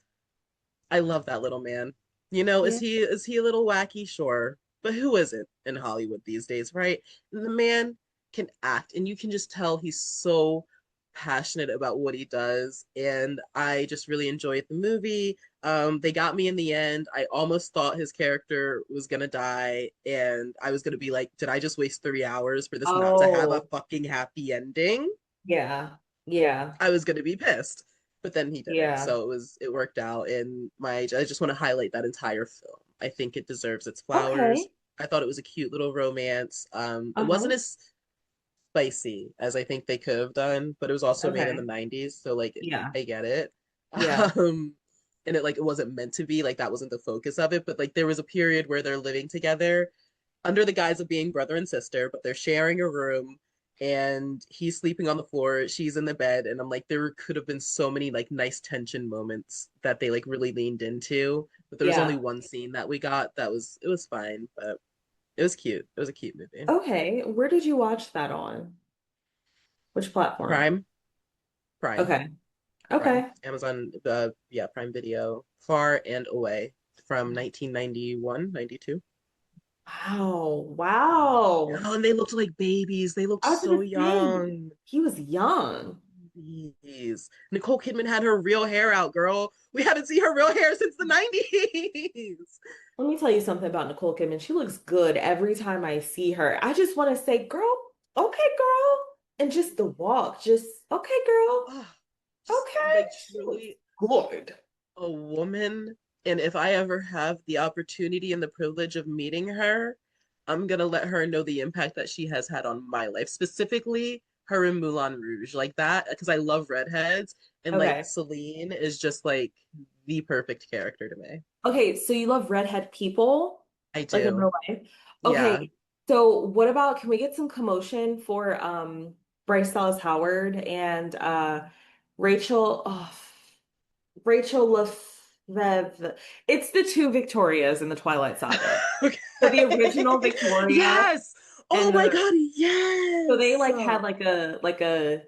I love that little man. Is Yeah. he a little wacky? Sure, but who isn't in Hollywood these days, right? And the man can act, and you can just tell he's so passionate about what he does, and I just really enjoyed the movie. They got me in the end. I almost thought his character was gonna die, and I was gonna be like, did I just waste 3 hours for this not to have a Oh, fucking happy ending? yeah. Yeah. I was gonna be pissed. But then he didn't. Yeah. So it worked out. And I just want to highlight that entire film. I think it deserves its flowers. Okay. I thought it was a cute little romance. It wasn't Uh-huh. as spicy as I think they could have done, but it was also made in the Okay. 90s, so like Yeah. I get it. Yeah. and it like it wasn't meant to be, like that wasn't the focus of it, but like there was a period where they're living together under the guise of being brother and sister, but they're sharing a room and he's sleeping on the floor, she's in the bed, and I'm like, there could have been so many like nice tension moments that they like really leaned into. But there was only Yeah. one scene that we got that was it was fine, but it was cute. It was a cute movie. Okay. Where did you watch that on? Which platform? Prime, Prime, Okay. Prime, Okay. Amazon, yeah, Prime Video, Far and Away from 1991, 92. Wow. Wow. Oh, and they looked like babies. They looked I was so gonna say young. he was young. Jeez. Nicole Kidman had her real hair out, girl. We haven't seen her real hair since the 90s. Let me tell you something about Nicole Kidman. She looks good every time I see her. I just want to say, girl, okay, girl. And just the walk, just okay, girl. Oh, just Okay. like She looks truly good. a woman. And if I ever have the opportunity and the privilege of meeting her, I'm gonna let her know the impact that she has had on my life, specifically her in Moulin Rouge, like that, because I love redheads, and like Okay. Celine is just like the perfect character to me. Okay, so you love redhead people, I like in do. real life. Yeah. Okay, so what about can we get some commotion for Bryce Dallas Howard and Rachel Rachel Lefevre. It's the two Victorias in the Twilight Saga. Okay. So the original Victoria Yes. Oh and my the God, so they yes. like had like a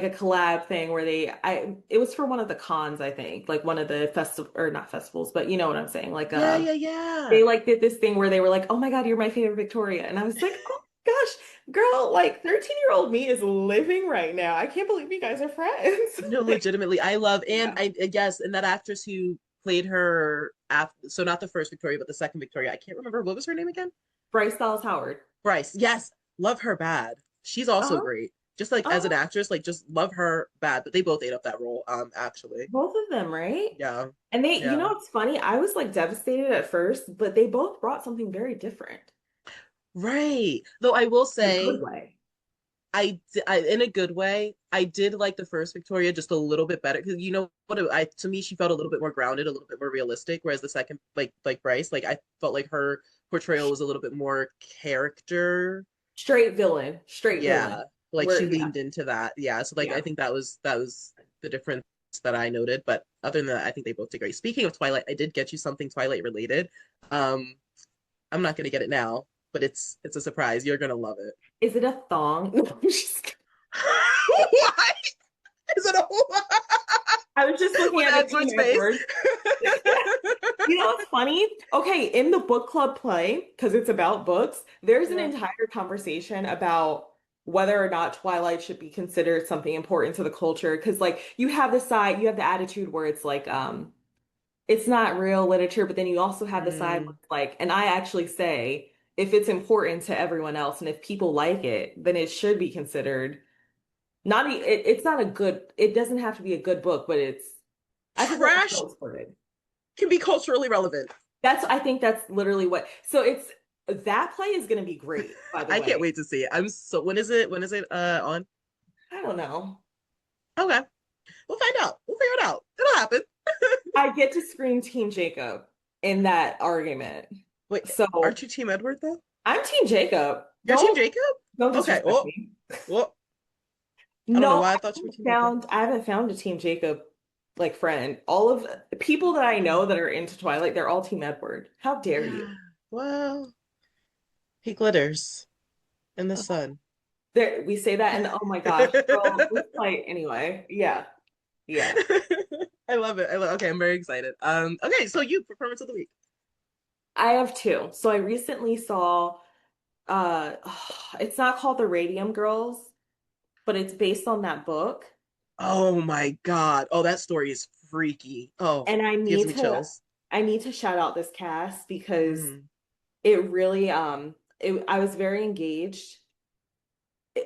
collab thing where it was for one of the cons, I think, like one of the festival or not festivals, but you know what I'm saying. Like Yeah, yeah, yeah. they like did this thing where they were like, "Oh my God, you're my favorite Victoria." And I was like, "Oh gosh, girl, like 13-year-old me is living right now. I can't believe you guys are friends." No, Like, legitimately, I love, and yeah. I guess, and that actress who played her after, so not the first Victoria, but the second Victoria. I can't remember what was her name again. Bryce Dallas Howard. Bryce. Yes, love her bad. She's also Uh-huh. great. Just like as an Uh-huh. actress, like just love her bad. But they both ate up that role. Actually, Both of them, right? yeah, And you know yeah. what's funny? I was like devastated at first, but they both brought something very different Right. Though I will in a good say, way. in a good way, I did like the first Victoria just a little bit better because you know what? I to me, she felt a little bit more grounded, a little bit more realistic. Whereas the second, like Bryce, like I felt like her portrayal was a little bit more character. Straight villain, straight Yeah, villain. like Where, she yeah, leaned into that. Yeah, so like I yeah. think that was the difference that I noted. But other than that, I think they both did great. Speaking of Twilight, I did get you something Twilight related. Um, I'm not gonna get it now, but it's a surprise. You're gonna love it. Is it a thong? No, I'm just kidding. Why is it a I was just looking with at the Edward's Team face? Edward. You know what's funny? Okay, in the book club play, because it's about books, there's an Yeah. entire conversation about whether or not Twilight should be considered something important to the culture. Because like you have the attitude where it's like it's not real literature, but then you also have the side where Mm, it's like, and I actually say if it's important to everyone else and if people like it, then it should be considered it's not a good, it doesn't have to be a good book, but I forget how trash it's worded. can be culturally relevant. I think that's literally so that play is going to be great, by the I can't way. wait to see it. I'm so when is it? When is it on? I don't know. Okay. We'll find out. We'll figure it out. It'll happen. I get to scream Team Jacob in that argument. Wait, So aren't you Team Edward though? I'm Team Jacob. You're Team Jacob? Don't Okay. disrespect Oh, me. well, I don't know No, why I thought you were Team Edward. I haven't found a Team Jacob like friend. All of the people that I know that are into Twilight, they're all Team Edward. How dare you? Well, he glitters in the sun. There, we say that, and oh my gosh, girl, this fight anyway. Yeah, yeah. I love it. I love. Okay, I'm very excited. Okay, so you performance of the week. I have two. So I recently saw uh it's not called The Radium Girls, but it's based on that book. Oh my God. Oh, that story is freaky. Oh, And gives me chills. I need to shout out this cast because Mm, it really I was very engaged.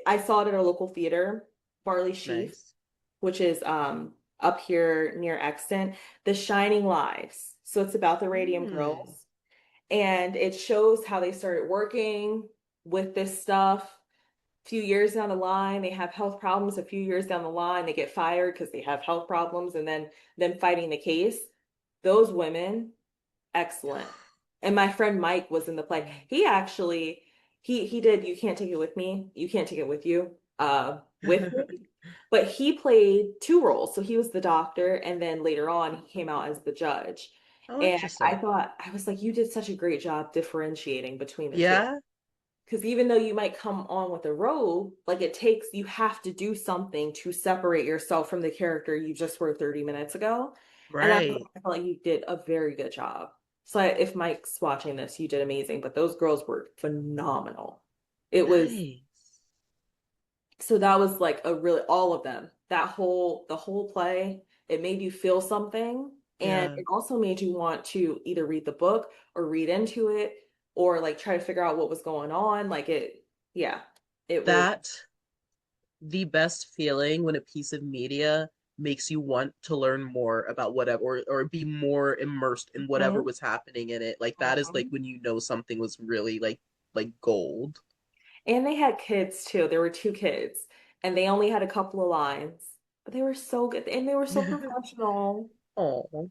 I saw it at a local theater, Barley Sheaf, nice. which is up here near Exton, The Shining Lives. So it's about the Radium Mm, Girls. And it shows how they started working with this stuff. A few years down the line, they have health problems. A few years down the line, they get fired because they have health problems, and then them fighting the case. those women, excellent. And my friend Mike was in the play. He actually he did You Can't Take It With Me, You Can't Take It With You, with me. But he played two roles. So he was the doctor, and then later on he came out as the judge. Oh, And I interesting. thought, I was like, you did such a great job differentiating between the two. Yeah, Because even though you might come on with a robe, like you have to do something to separate yourself from the character you just were 30 minutes ago. And right. I felt like you did a very good job. So if Mike's watching this, you did amazing, but those girls were phenomenal. It was, Nice. so that was like a really, all of them, the whole play, it made you feel something. And Yeah. it also made you want to either read the book or read into it or like try to figure out what was going on. Yeah, it was That the best feeling when a piece of media makes you want to learn more about whatever or be more immersed in whatever Mhm, was happening in it. Like that is like mhm. when you know something was really like gold. And they had kids too. There were two kids, and they only had a couple of lines, but they were so good and they were so professional. Oh,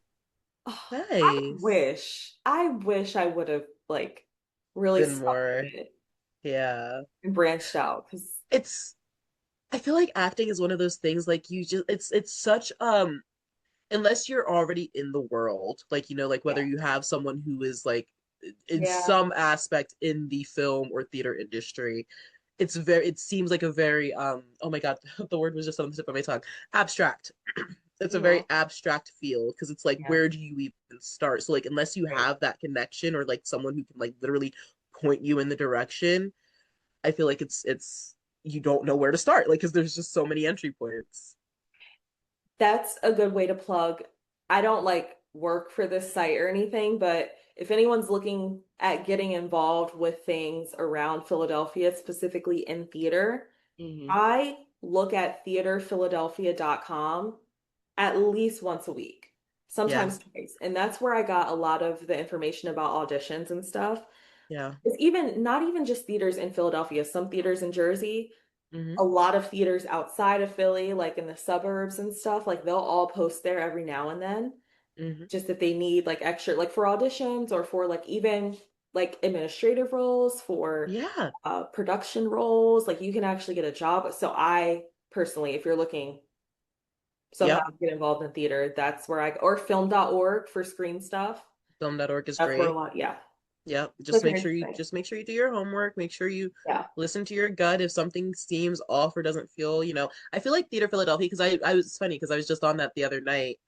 Oh, nice. I wish I would have like really Been stuck with more. it Yeah. and branched out because It's I feel like acting is one of those things like you just it's such unless you're already in the world, like like yeah, whether you have someone who is like in yeah, some aspect in the film or theater industry, it seems like a very oh my god, the word was just on the tip of my tongue. Abstract. It's a very mhm, abstract feel because it's like yeah, where do you even start? So like unless you right. have that connection or like someone who can like literally point you in the direction, I feel like it's you don't know where to start, like because there's just so many entry points. That's a good way to plug. I don't like work for this site or anything, but if anyone's looking at getting involved with things around Philadelphia, specifically in theater, Hmm. I look at theaterphiladelphia.com at least once a week, Yeah, sometimes twice. And that's where I got a lot of the information about auditions and stuff. yeah. It's even not even just theaters in Philadelphia, some theaters in Jersey, Hmm. a lot of theaters outside of Philly, like in the suburbs and stuff, like they'll all post there every now and then, Hmm. just if they need like extra, like for auditions or for like even like administrative roles, for Yeah. production roles, like you can actually get a job. So I personally, if you're looking somehow Yep. to get involved in theater, that's where or film.org for screen stuff. Film.org is That's where a great. lot, yeah. Yep. So if you're interested, Just make sure you do your homework. Make sure you yeah. listen to your gut if something seems off or doesn't feel, I feel like Theater Philadelphia because I was it's funny because I was just on that the other night.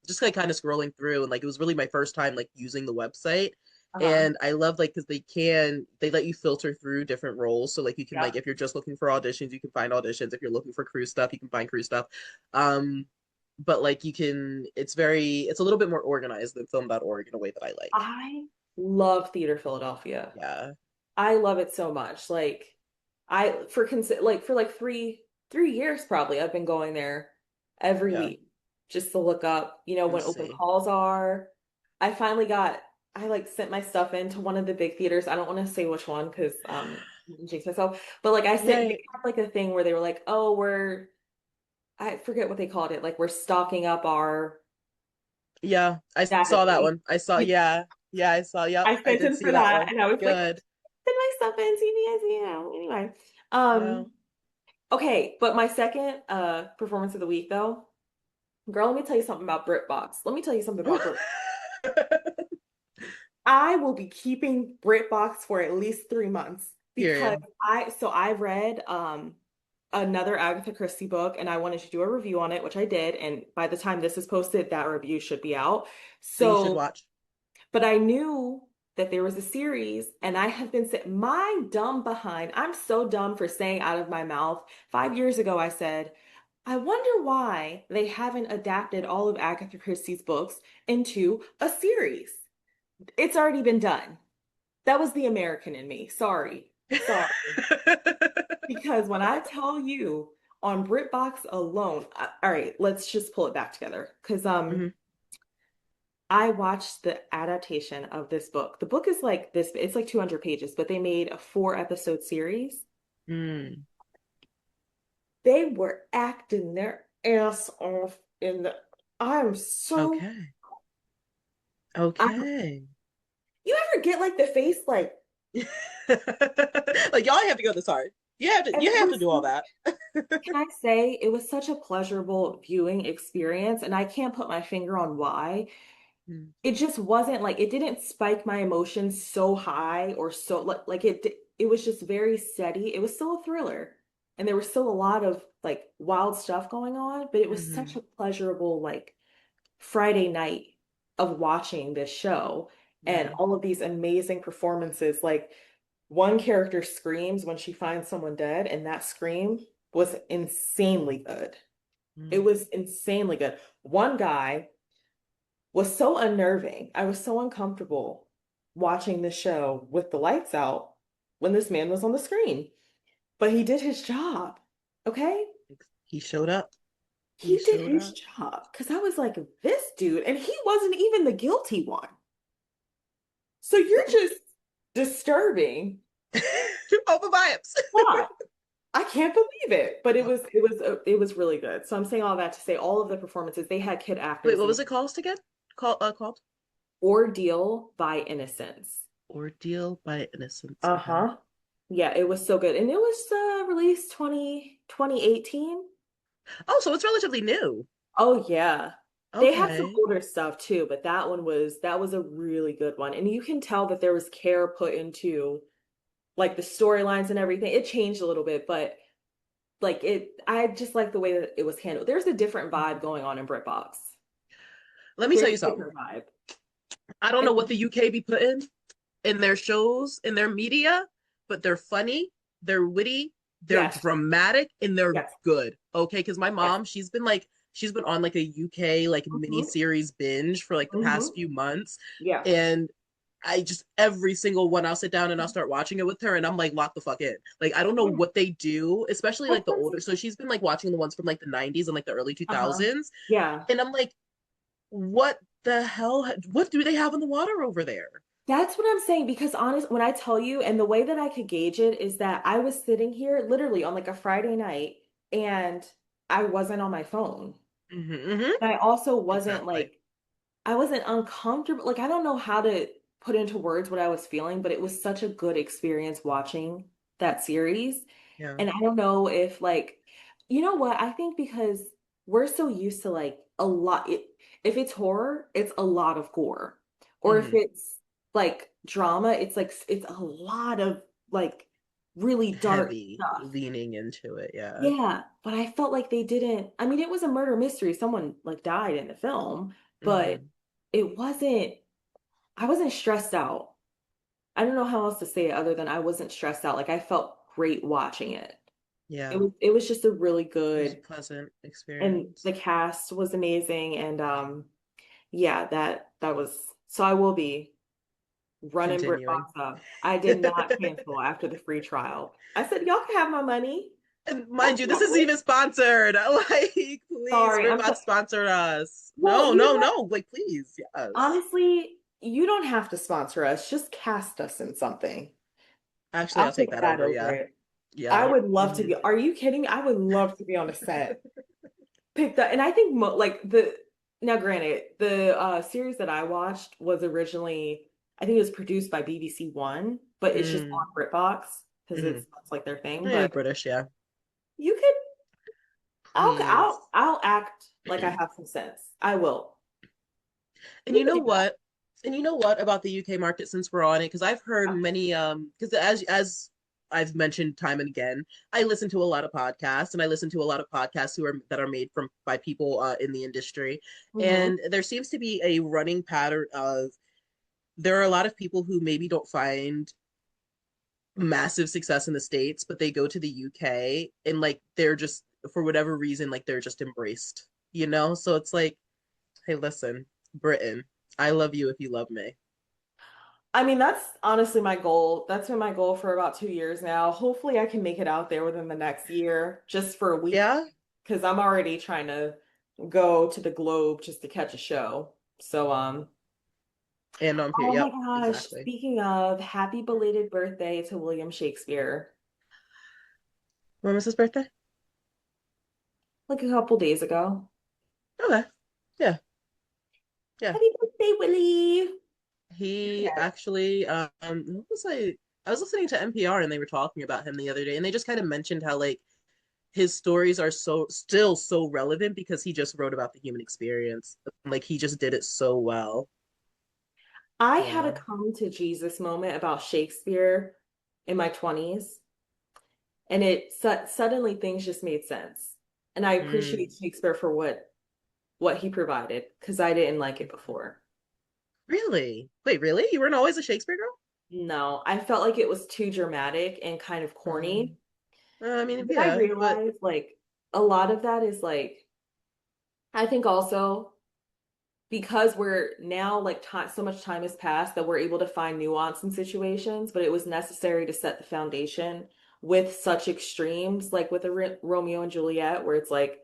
Just like kind of scrolling through and like it was really my first time like using the website. Uh-huh. And I love like because they let you filter through different roles. So like you can Yeah. like if you're just looking for auditions, you can find auditions. If you're looking for crew stuff, you can find crew stuff. Um, but like it's a little bit more organized than film.org in a way that I like. I love Theater Philadelphia. Yeah. I love it so much. Like for like 3 years probably I've been going there every Yeah. week just to look up, when open Insane. calls are. I finally got I like sent my stuff into one of the big theaters. I don't want to say which one because jinx myself. But like they Right. had like a thing where they were like, "Oh, I forget what they called it. Like we're stocking up our Yeah. I data saw that thing." one. I saw, yeah. Yeah, I saw, yep. I I sent did in see for that that one. and I was like, Good. send my stuff in, CVS. Anyway. Yeah. Okay, but my second performance of the week though, girl, let me tell you something about BritBox. Let me tell you something about Brit. I will be keeping BritBox for at least 3 months because Period. I read another Agatha Christie book and I wanted to do a review on it, which I did, and by the time this is posted, that review should be out. Then you should So, watch. but I knew that there was a series, and I have been my dumb behind. I'm so dumb for saying out of my mouth. 5 years ago, I said, I wonder why they haven't adapted all of Agatha Christie's books into a series. It's already been done. That was the American in me. Sorry. Sorry. Because when I tell you on BritBox alone, all right, let's just pull it back together. Because Hmm. I watched the adaptation of this book. The book is like this, it's like 200 pages, but they made a 4 episode series. Mm. They were acting their ass off in the I'm so Okay. I, Okay. you ever get like the face like, Like y'all have to go this hard. and You it have to was, do all that. can I say, it was such a pleasurable viewing experience, and I can't put my finger on why. Mm, It just wasn't like it didn't spike my emotions so high or so like it was just very steady. It was still a thriller, and there was still a lot of like wild stuff going on, but it was such mhm, a pleasurable like Friday night of watching this show and yeah. all of these amazing performances. Like one character screams when she finds someone dead, and that scream was insanely good. It Mm. was insanely good. One guy was so unnerving. I was so uncomfortable watching the show with the lights out when this man was on the screen. But he did his job. Okay? He showed up. He He did showed his up. job. Because I was like, this dude, and he wasn't even the guilty one. So you're just disturbing. Open vibes. Why? I can't believe it. But it was really good. So I'm saying all that to say all of the performances, they had kid Wait, actors what in was it called again? Called Ordeal by Innocence. Ordeal by Innocence. Okay. Uh-huh. Yeah, it was so good. And it was released 2018. Oh, so it's relatively new. Oh yeah. They had some Okay. older stuff too, but that was a really good one. And you can tell that there was care put into like the storylines and everything. It changed a little bit, but like I just like the way that it was handled. There's a different vibe going on in BritBox. Let me tell There's you a something. different vibe. I don't know what And the UK be putting in their shows, in their media, but they're funny, they're witty, they're yes, dramatic, and they're yes, good. Okay, because my yes. mom, she's been on like a UK like mini Hmm. series binge for like the past Hmm. few months, Yeah. and I just every single one I'll sit down and I'll start watching it with her, and I'm like, lock the fuck in. Like I don't know Yeah. what they do, especially Well, like the older. So she's been like watching the ones from like the 90s and like the early uh-huh. 2000s, Yeah. and I'm like, what the hell? What do they have in the water over there? That's what I'm saying because honest, when I tell you, and the way that I could gauge it is that I was sitting here literally on like a Friday night and I wasn't on my phone. Mm-hmm, mm-hmm. And I also wasn't Exactly. like, I wasn't uncomfortable. Like, I don't know how to put into words what I was feeling, but it was such a good experience watching that series. Yeah. And I don't know if like, you know what? I think because we're so used to like a lot, if it's horror, it's a lot of gore. Or if Mm-hmm. it's like drama, it's a lot of like really dark Heavy stuff. leaning into it. Yeah. Yeah, but I felt like they didn't. I mean, it was a murder mystery. Someone like died in the film, but Mm-hmm. it wasn't, I wasn't stressed out. I don't know how else to say it other than I wasn't stressed out. Like I felt great watching it. It Yeah. was it was just a really It was a good, pleasant and experience. the cast was amazing, and yeah, that was, so I will be running Continuing. BritBox up. I did not cancel after the free trial. I said y'all can have my money. And mind That's you, this isn't fine. even sponsored. Like, please, Sorry, BritBox sponsored us. well, No, you know no, what? no. Like, please, yes. Honestly, you don't have to sponsor us. Just cast us in something. Actually, I'll I'll take take that that over. over Yeah. it. I Yeah. would love to Mm-hmm. be. Are you kidding me? I would love to be on a set. Pick that. And I think mo like the now granted, the series that I watched was originally, I think it was produced by BBC One, but it's just Mm. on BritBox because Mm-hmm. that's like their thing. Yeah, But British, yeah. you could, I'll Please. I'll act like I have some sense. I will. And We you could know do that. what? And you know what about the UK market since we're on it? Because I've heard many because as I've mentioned time and again, I listen to a lot of podcasts and I listen to a lot of podcasts who are that are made from by people in the industry. Hmm. And there seems to be a running pattern of there are a lot of people who maybe don't find massive success in the States, but they go to the UK and like they're just for whatever reason, like they're just embraced, you know? So it's like, hey, listen, Britain, I love you if you love me. I mean, that's honestly my goal. That's been my goal for about 2 years now. Hopefully, I can make it out there within the next year, just for a week, Yeah, because I'm already trying to go to the Globe just to catch a show. So, and I'm here. oh my Yep, gosh, exactly. speaking of, happy belated birthday to William Shakespeare. When was his birthday? Like a couple days ago. Okay. Yeah, yeah. Happy birthday, Hey, Willie. He actually, what was I was listening to NPR and they were talking about him the other day, and they just kind of mentioned how like his stories are so still so relevant because he just wrote about the human experience. Like he just did it so well. I had a Yeah. come to Jesus moment about Shakespeare in my 20s, and suddenly things just made sense. And I Mm. appreciate Shakespeare for what he provided because I didn't like it before. Really? Wait, really? You weren't always a Shakespeare girl? No, I felt like it was too dramatic and kind of corny. I mean, Then I yeah, but realized like a lot of that is like I think also because we're now like time so much time has passed that we're able to find nuance in situations, but it was necessary to set the foundation with such extremes, like with a Romeo and Juliet, where it's like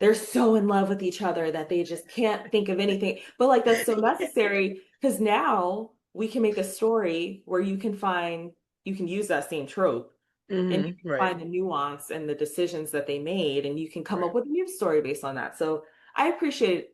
they're so in love with each other that they just can't think of anything. But like that's so necessary because now we can make a story where you can use that same trope and you can right, find the nuance and the decisions that they made, and you can come up right. with a new story based on that. So I appreciate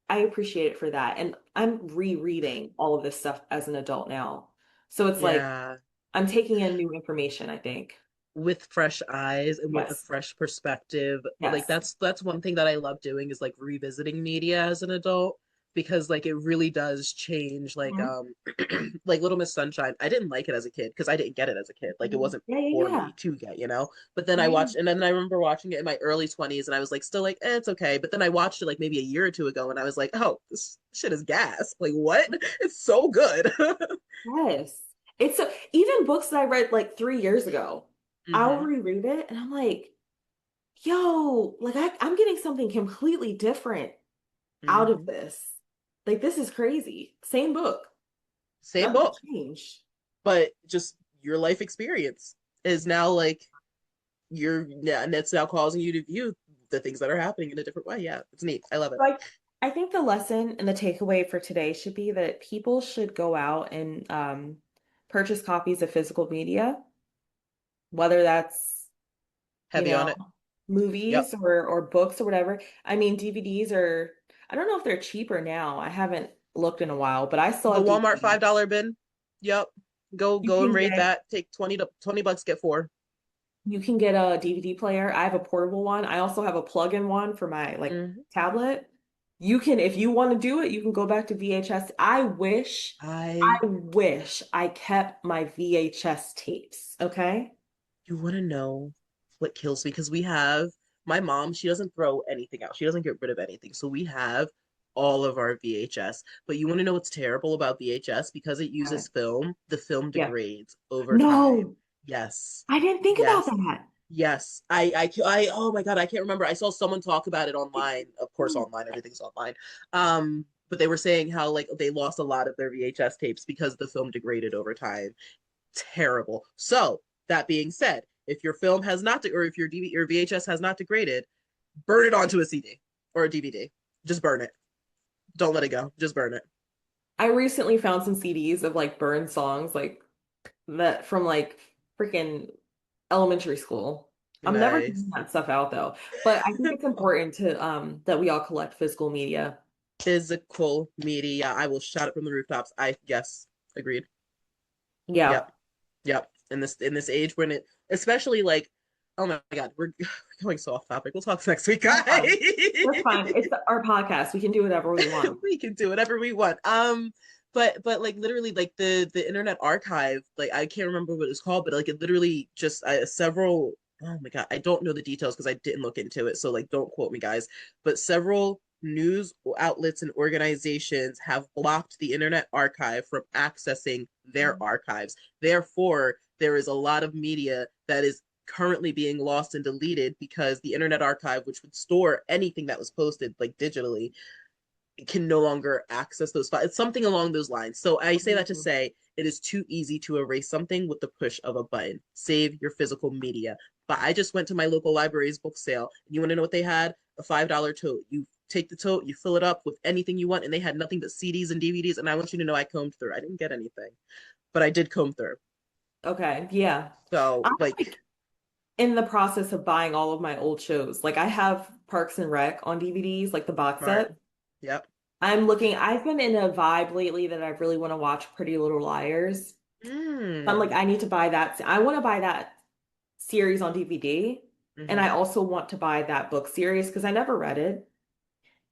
I appreciate it for that. And I'm rereading all of this stuff as an adult now. So it's like Yeah. I'm taking in new information, I think. With fresh eyes and with a Yes. fresh perspective. Like Yes. that's one thing that I love doing is like revisiting media as an adult because like it really does change Mhm. like Little Miss Sunshine. I didn't like it as a kid because I didn't get it as a kid. Like it wasn't Yeah, yeah, for yeah. me to get, you know? But then I Right. watched and then I remember watching it in my early 20s and I was like still like, it's okay. But then I watched it like maybe a year or two ago and I was like, oh, this shit is gas. Like what? It's so good. Yes. It's so even books that I read like 3 years ago, I'll hmm reread it and I'm like, yo, like I'm getting something completely different out of hmm this. Like this is crazy. Same book. Same Nothing book, changed. but just your life experience is now like you're yeah, and it's now causing you to view the things that are happening in a different way. Yeah, it's neat. I love it. Like, I think the lesson and the takeaway for today should be that people should go out and purchase copies of physical media, whether that's, you Heavy on know, it. Yep. movies or books or whatever. I mean, DVDs are, I don't know if they're cheaper now. I haven't looked in a while, but I still The have Walmart DVDs. $5 bin. Yep. Go You go and can raid get that. Take 20 bucks, get four. you can get a DVD player. I have a portable one. I also have a plug-in one for my like Mm-hmm. tablet. You can, if you want to do it, you can go back to VHS. I I wish I kept my VHS tapes. Okay. You want to know what kills me? Because we have my mom, she doesn't throw anything out. She doesn't get rid of anything. So we have all of our VHS. But you want to know what's terrible about VHS? Because it Got it. uses film, the film Yeah. degrades over time. No, Yes. I didn't think about Yes. that. Yes. Oh my God, I can't remember. I saw someone talk about it online. Of course, online, everything's online. But they were saying how like they lost a lot of their VHS tapes because the film degraded over time. Terrible. So that being said, if your film has not, or if your DVD or VHS has not degraded, burn it onto a CD or a DVD. Just burn it. Don't let it go. Just burn it. I recently found some CDs of like burned songs like that from like freaking elementary school. I'm never Nice. taking that stuff out though. But I think it's important to that we all collect physical media. Physical media. I will shout it from the rooftops. I yes, agreed. Yeah. Yep, yep. In this age when it, especially like, oh my God, we're going so off topic. We'll talk next week, That's guys. fine. That's fine. It's our podcast. We can do whatever we want. We can do whatever we want. But like literally like the Internet Archive, like I can't remember what it's called, but like it literally just several. Oh my God, I don't know the details because I didn't look into it. So like, don't quote me, guys. But several news outlets and organizations have blocked the Internet Archive from accessing their archives. Therefore, there is a lot of media that is currently being lost and deleted because the Internet Archive, which would store anything that was posted like digitally, can no longer access those files. It's something along those lines. So I say that to Mhm. say it is too easy to erase something with the push of a button. Save your physical media. But I just went to my local library's book sale. And you want to know what they had? A $5 tote. You take the tote, you fill it up with anything you want, and they had nothing but CDs and DVDs. And I want you to know I combed through. I didn't get anything, but I did comb through. Okay. Yeah. So I'm like like in the process of buying all of my old shows. Like I have Parks and Rec on DVDs, like the box smart. set. Yep. I've been in a vibe lately that I really want to watch Pretty Little Liars. I'm like, Mm. I need to buy that. I want to buy that series on DVD. And I Hmm. also want to buy that book series because I never read it.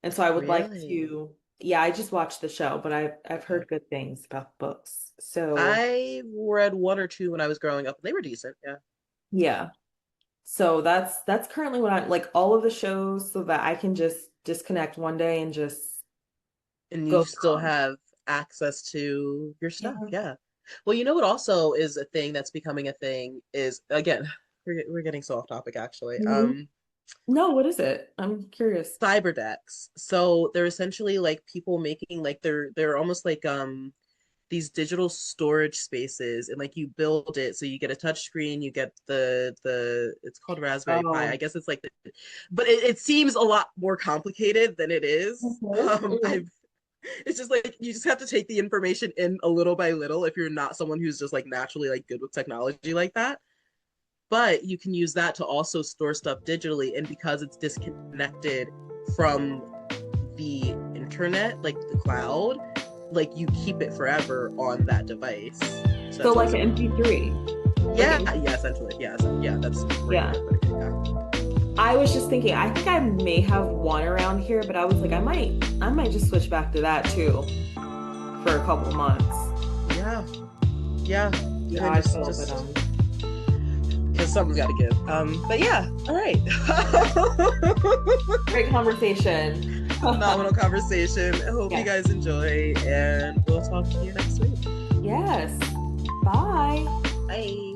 And so I would like Really? to, yeah, I just watched the show, but I've Okay. heard good things about books. So I read one or two when I was growing up. They were decent, yeah. yeah. So that's currently what I like all of the shows so that I can just disconnect one day and just And you go still calm. have access to your Yeah. stuff, yeah. Well, you know what also is a thing that's becoming a thing is again, we're getting so off topic actually. Mhm. No, what is it? I'm curious. Cyber decks. So they're essentially like people making like they're almost like these digital storage spaces and like you build it so you get a touch screen, you get the it's called Raspberry Pi. I Oh. guess it's like but it seems a lot more complicated than it is. Mhm, mhm. I've it's just like you just have to take the information in a little by little if you're not someone who's just like naturally like good with technology like that. But you can use that to also store stuff digitally, and because it's disconnected from the internet, like the cloud, like you keep it forever on that device. So So that's like also an really cool. MP3. Like Yeah, yeah, essentially. Yeah, yeah, that's a great way yeah. of putting it. Yeah. I was just thinking, I think I may have one around here, but I was like, I might just switch back to that too for a couple months. Yeah, yeah. And Yeah, then I feel, but just because something's got to give. But yeah, all right. great conversation. Phenomenal conversation. I hope you Yes. guys enjoy, and we'll talk to you next week. Yes. Bye. Bye.